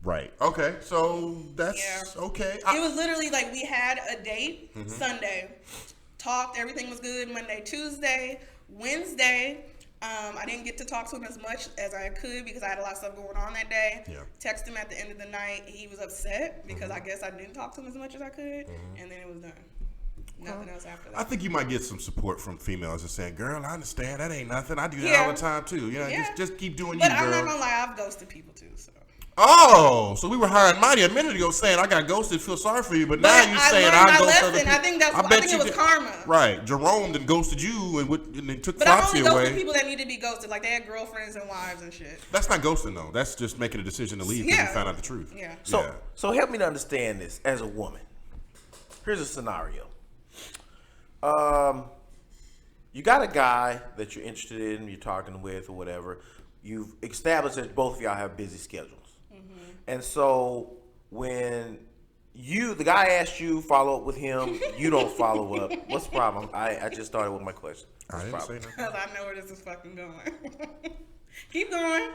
Right. Okay. So that's okay. It was literally like we had a date Sunday, talked, everything was good. Monday, Tuesday, Wednesday. I didn't get to talk to him as much as I could because I had a lot of stuff going on that day. Yeah. Texted him at the end of the night. He was upset because I guess I didn't talk to him as much as I could, and then it was done. Nothing else after that. I think you might get some support from females just saying, "Girl, I understand. That ain't nothing. I do that all the time too. Just keep doing But you, I'm girl." not gonna lie, I've ghosted people too. So. Oh, so we were high and mighty a minute ago saying I got ghosted, feel sorry for you, but now you saying learned I my ghosted other lesson. people. I think it was karma. Right, Jerome then ghosted you and then took But I Flopsy only ghosted away. people that need to be ghosted, like they had girlfriends and wives and shit. That's not ghosting though. That's just making a decision to leave because you found out the truth. Yeah. So help me to understand this as a woman. Here's a scenario. You got a guy that you're interested in, you're talking with or whatever. You've established that both of y'all have busy schedules. And so when the guy asked you follow up with him, you don't follow up. What's the problem? I just started with my question. I didn't say nothing. Because I know where this is fucking going. Keep going.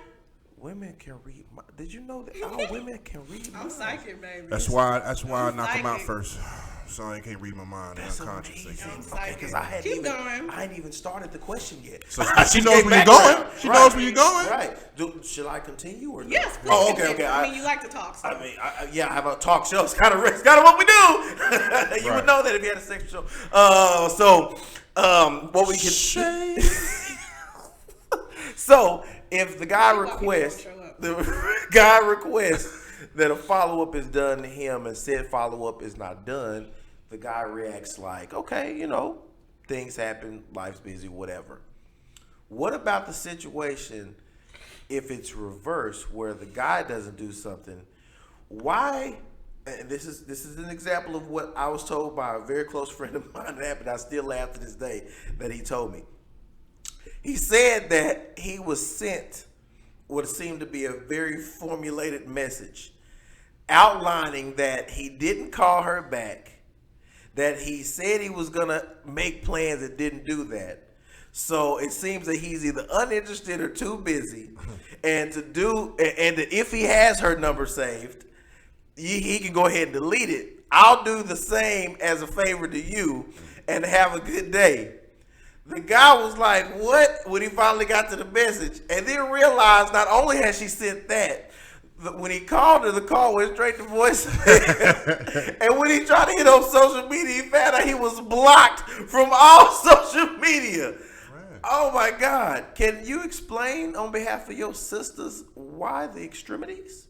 Women can read. Did you know that all women can read? I'm psychic, baby. That's why I knock him out psychic. first. So I can't read my mind. That's unconscious. amazing. I'm Okay, psychic. because I Keep going. ain't even started the question yet. So she knows where you're going. She knows where you're going. Right. Should I continue or no? Yes, please. Oh, okay, continue. okay. I mean, you like to talk, so. I mean, I have a talk show. It's kind of what we do. You would know that if you had a sex show. What we can. So if the guy requests that a follow up is done to him and said follow up is not done, the guy reacts like, okay, things happen, life's busy, whatever. What about the situation if it's reversed where the guy doesn't do something? Why? And this is an example of what I was told by a very close friend of mine that happened. I still laugh to this day that he told me. He said that he was sent what seemed to be a very formulated message outlining that he didn't call her back, that he said he was going to make plans and didn't do that. So it seems that he's either uninterested or too busy. And that if he has her number saved, he can go ahead and delete it. I'll do the same as a favor to you and have a good day. The guy was like, what? When he finally got to the message and then realized not only had she sent that, when he called her, the call went straight to voicemail. And when he tried to hit on social media, he found out he was blocked from all social media. Right. Oh my God. Can you explain on behalf of your sisters why the extremities?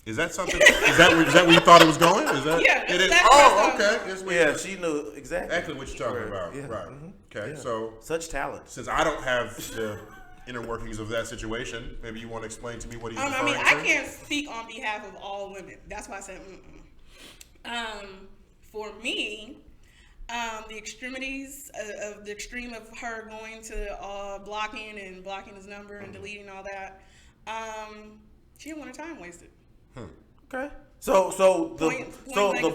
Is that something? Is that where you thought it was going? Is that? Yeah, It is. that's Oh, what okay. Yeah, she knew exactly what you're talking about. Yeah. Right. Mhm. Okay. Yeah. So such talent. since I don't have the inner workings of that situation, maybe you want to explain to me what he's referring to? I can't speak on behalf of all women. That's why I said for me, the extremities of the extreme of her going to blocking his number and deleting all that, she didn't want her time wasted. Okay. So the blank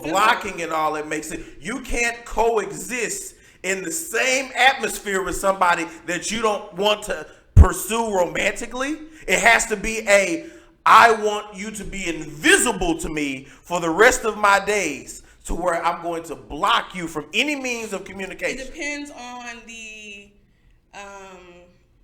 blocking and all that makes it. You can't coexist in the same atmosphere with somebody that you don't want to pursue romantically. It has to be I want you to be invisible to me for the rest of my days, to where I'm going to block you from any means of communication. It depends on the.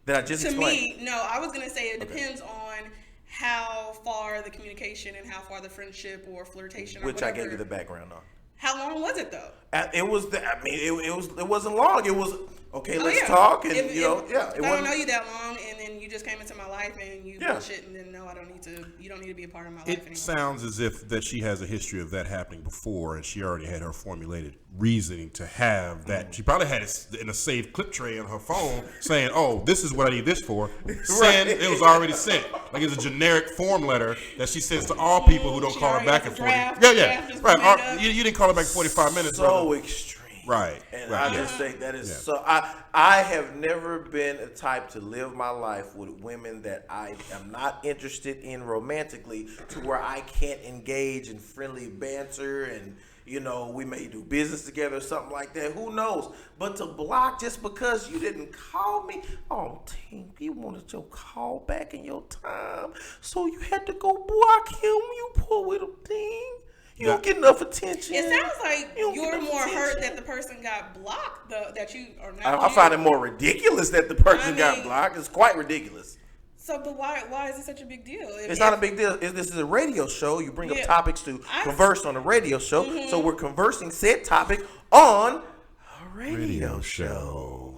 That I just explained. To me, no, I was gonna say it depends on how far the communication and how far the friendship or flirtation. Or Which whatever. I gave you the background on. How long was it though? It was. It wasn't long. It was okay. Let's yeah. talk, and If I don't know you that long, and then you just came into my life and you bullshit, and then no, I don't need to. You don't need to be a part of my life anymore. It sounds as if that she has a history of that happening before, and she already had her formulated reasoning to have that. She probably had it in a saved clip tray on her phone, saying, "Oh, this is what I need this for." Send. It was already sent. Like it's a generic form letter that she sends to all people who don't call her back in 40. Right. You didn't call her back in 45 minutes. So extreme. Right. And I just think that is so. I have never been a type to live my life with women that I am not interested in romantically, to where I can't engage in friendly banter and, you know, we may do business together or something like that. Who knows? But to block just because you didn't call me, oh, team, you wanted your call back in your time, so you had to go block him. You poor little thing. You don't get enough attention. It sounds like you're more hurt that the person got blocked, that you are not. I find it more ridiculous that the person got blocked. It's quite ridiculous. So, but why is it such a big deal? It's not a big deal. This is a radio show. You bring up topics to converse on a radio show. Mm-hmm. So we're conversing said topic on a radio show.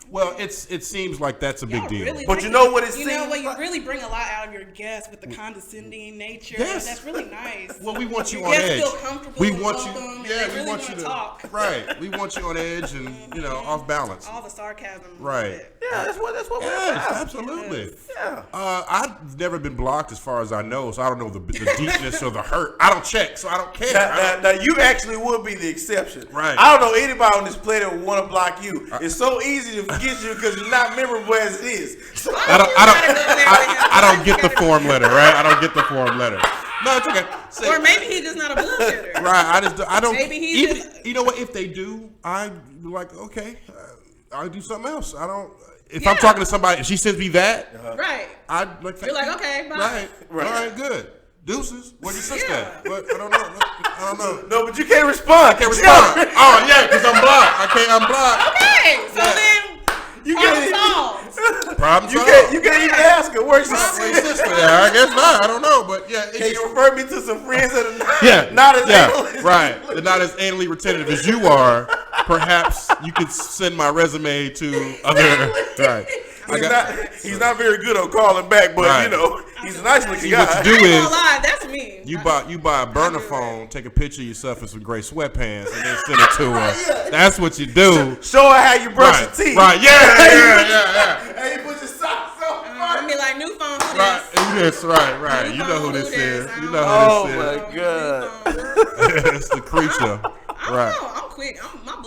Well, it seems like that's a big deal. Really but you know what it seems like? You know what? You like? really bring a lot out of your guests with the condescending nature. Yes. That's really nice. Well, we want you on guests edge. Feel comfortable. We want you. Yeah, we want you to talk. Right. We want you on edge and off balance. All the sarcasm. Right. Yeah, that's what we're yes, about. absolutely. Yes. Yeah. I've never been blocked as far as I know, so I don't know the deepness or the hurt. I don't check, so I don't care. Now, you actually would be the exception. Right. I don't know anybody on this planet who want to block you. It's so easy to forget you because you're not memorable as it is. So I don't get the form letter, right? I don't get the form letter. No, it's okay. Or maybe he's just not a bullshitter. Right. I don't. Maybe he's you know what? If they do, I be like, okay, I'll do something else. I don't. If I'm talking to somebody, if she sends me that, right? I'd like. You're like, okay, bye. Right. All right. Good. Deuces. Where's your sister at? What? I don't know. I don't know. No, but you can't respond. I can't respond. Oh yeah, because I'm blocked. I can't. I'm blocked. Okay. So then. You can't Problem solved. You can't even ask her where's your sister. Yeah, I guess not. I don't know, but yeah. Can you refer me to some friends that are not as anal? Right. They're not as anally retentive as you are. Perhaps you could send my resume to other. Right. He's not very good on calling back, but you know he's a nice looking guy. What you do is that's me. You buy a burner phone, take a picture of yourself in some gray sweatpants, and then send it to her. That's what you do. Show her how you brush your teeth. Right? Yeah. Hey, you put your socks on. I be like, new phone for right. this. Yes, right. You know who this is. You know who this is. Oh my god. It's the creature. I don't know. I'm quick. My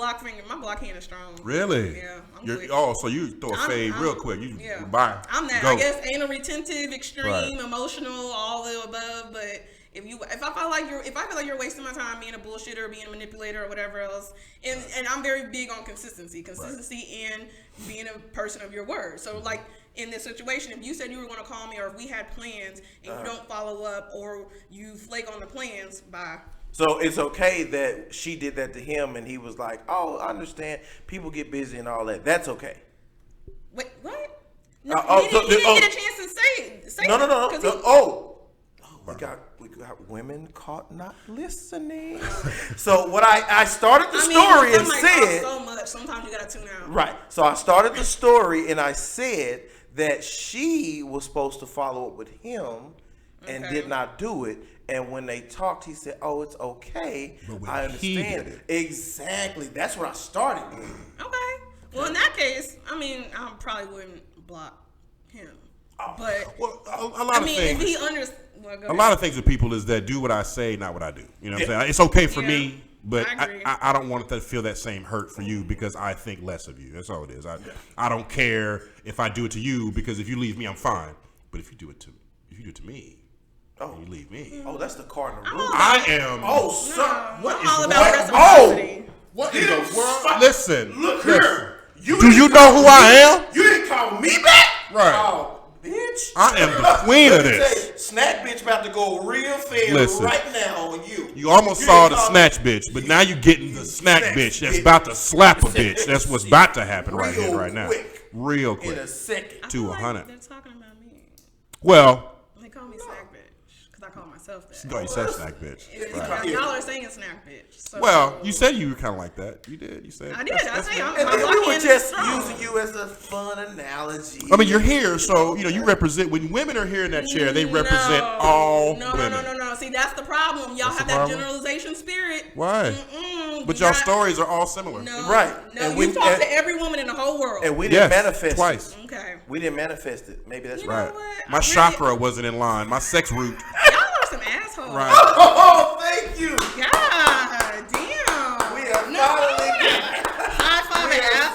block hand is strong. Really? Yeah. I'm quick. quick. So you throw a fade real quick. You bye. I'm that. Go. I guess anal retentive, extreme, emotional, all the above. But if I feel like you're wasting my time being a bullshitter or being a manipulator or whatever else, and I'm very big on consistency and being a person of your word. So like in this situation, if you said you were going to call me, or if we had plans and you don't follow up, or you flake on the plans, bye. So it's okay that she did that to him, and he was like, "Oh, I understand. People get busy and all that. That's okay." Wait, what? No, he didn't get a chance to say No. We got women caught not listening. So what I started the story and said so much. Sometimes you gotta tune out. Right. So I started the story and I said that she was supposed to follow up with him and did not do it. And when they talked, he said, "Oh, it's okay. I understand." Exactly. That's what I started with. Okay. Well, in that case, I probably wouldn't block him. But a lot of things. If he a lot of things with people is that do what I say, not what I do. You know what I'm saying? It's okay for me, but I don't want to feel that same hurt for you because I think less of you. That's all it is. I don't care if I do it to you because if you leave me, I'm fine. But if you do it to me. Oh, you leave me. Oh, that's the cardinal rule. I am. Oh, son. What is reciprocity? What in the world? Listen. Look here. Do you know who I am? You didn't call me back? Right. Oh, bitch. bitch. I am the queen of this. Snack bitch about to go real fair right now on you. You almost saw the snatch bitch, but now you're getting the snack bitch that's about to slap a bitch. That's what's about to happen right here, right now. Real quick. In a second. To 100. Like they're talking about me. Well. They call me snack bitch because I call myself that. No, you said snack bitch. Right. Y'all are saying snack bitch. So. Well, you said you were kind of like that. You did. You said. I did. I say I'm we were just using you as a fun analogy. I mean, you're here, so you represent. When women are here in that chair, they represent all women. No. See, that's the problem. Y'all have that generalization spirit. Why? But y'all stories are all similar. No, right. No, you talk to every woman in the whole world. And we didn't manifest twice. it. Okay. We didn't manifest it. Maybe that's right. My chakra wasn't in line. My sex root. Y'all are some assholes. Right. Oh, thank you. God damn. We have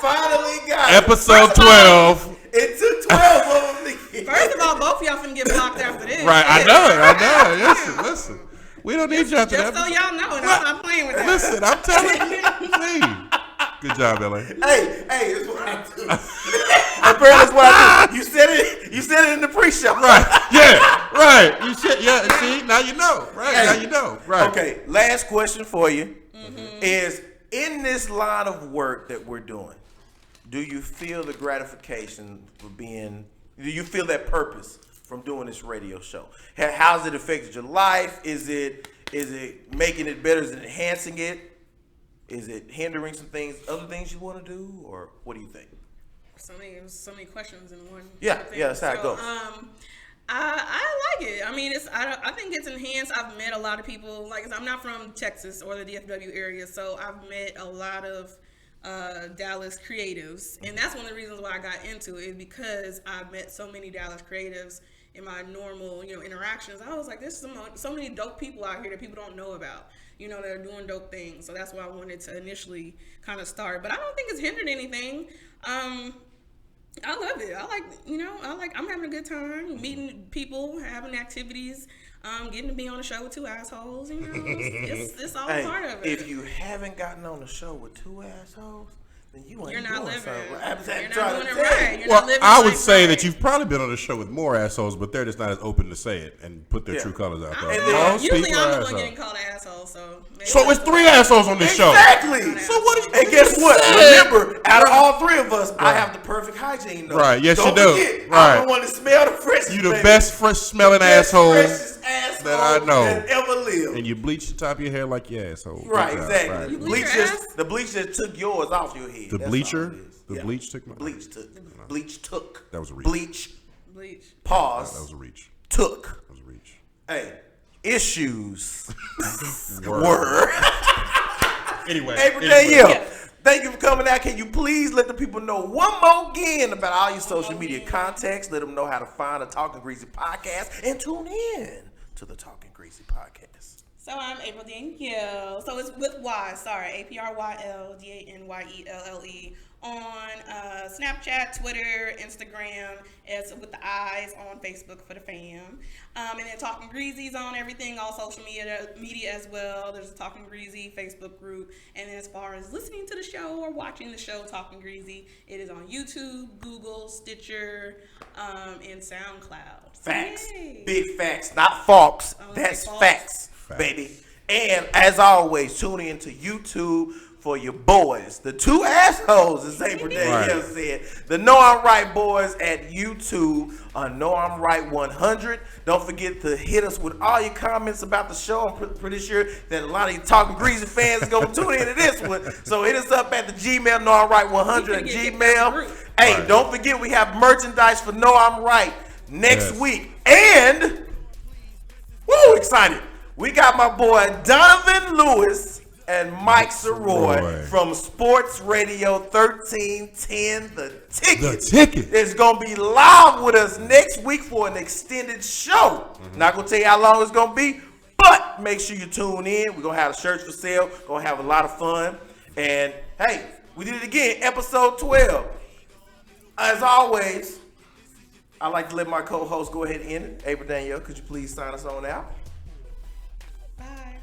finally got it. Episode 12. It took 12 of them to get. First of all, both of y'all finna get blocked after this. Right. I know. Listen. We don't need you after that. Just so y'all know, and I'm not playing with that. Listen, I'm telling you. Please. Good job, LA. Hey, that's what I do. Apparently, that's what I do. You said it in the pre-show. Right. Yeah. Right. You should. Yeah. See, now you know. Right. Now you know. Right. Okay. Last question for you is: in this line of work that we're doing, do you feel the gratification for being? Do you feel that purpose from doing this radio show? How's it affected your life? Is it making it better? Is it enhancing it? Is it hindering some things, other things you want to do, or what do you think? So many questions in one. Yeah, that's how it goes. I like it. I mean, I think it's enhanced. I've met a lot of people. Like, I'm not from Texas or the DFW area, so I've met a lot of Dallas creatives, and that's one of the reasons why I got into it, because I've met so many Dallas creatives in my normal, interactions. I was like, there's so many dope people out here that people don't know about. That are doing dope things. So that's why I wanted to initially kind of start. But I don't think it's hindered anything. I love it. I'm having a good time meeting people, having activities, getting to be on the show with two assholes. It's all part of it. If you haven't gotten on the show with two assholes, then you're not living. You're not doing it right. Well, I would say that you've probably been on the show with more assholes, but they're just not as open to say it and put their true colors out there. Usually I'm the one getting called an asshole, so it's three assholes on this show. Exactly. So what? And guess what? Remember, out of all three of us, I have the perfect hygiene. Though. Right? Yes, Don't you do. Forget, Right. I'm the one to smell the freshest. You the best fresh smelling asshole that I know that ever lived. And you bleach the top of your hair like your asshole. Right, exactly. Right. The bleach just took yours off your head. The bleacher. The bleach took my. Bleach took. That was a reach. Bleach. Pause. That was a reach. Took. That was a reach. Hey, issues were. Anyway. Aprylle Danielle, thank you for coming out. Can you please let the people know one more again about all your social media contacts? Let them know how to find the Talkin Greasy podcast and tune in to the Talkin Greasy podcast. So I'm Aprylle Danielle. So it's with Y. Sorry, APRYLDANYELLE on Snapchat, Twitter, Instagram. It's with the eyes on Facebook for the fam. And then Talkin Greasy's on everything, all social media as well. There's a Talkin Greasy Facebook group. And then as far as listening to the show or watching the show, Talkin Greasy, it is on YouTube, Google, Stitcher, and SoundCloud. Facts. Yay. Big facts, not falks. That's facts, baby. And as always, tune in to YouTube for your boys. The two assholes, as Aprylle Danielle said. The Know I'm Right boys at YouTube on Know I'm Right 100. Don't forget to hit us with all your comments about the show. I'm pretty sure that a lot of you Talkin Greasy fans are going to tune into this one. So hit us up at the Gmail, Know I'm Right 100 at Gmail. Hey, don't forget we have merchandise for Know I'm Right next week. And, excited. We got my boy Donovan Lewis and Mike Soroy from Sports Radio 1310, The Ticket. The Ticket. Is going to be live with us next week for an extended show. Not going to tell you how long it's going to be, but make sure you tune in. We're going to have a shirt for sale. Going to have a lot of fun. And, hey, we did it again, episode 12. As always, I'd like to let my co-host go ahead and end it. Aprylle Danielle, could you please sign us on out? Bye.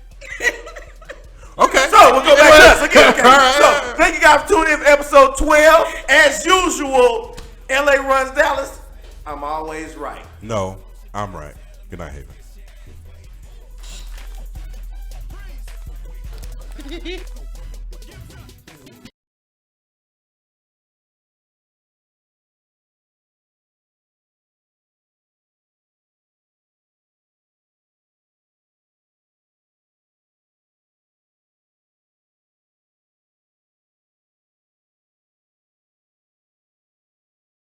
Okay. So we'll go back to us. Okay. So thank you guys for tuning in for episode 12. As usual, LA runs Dallas. I'm always right. No, I'm right. Good night, Haven.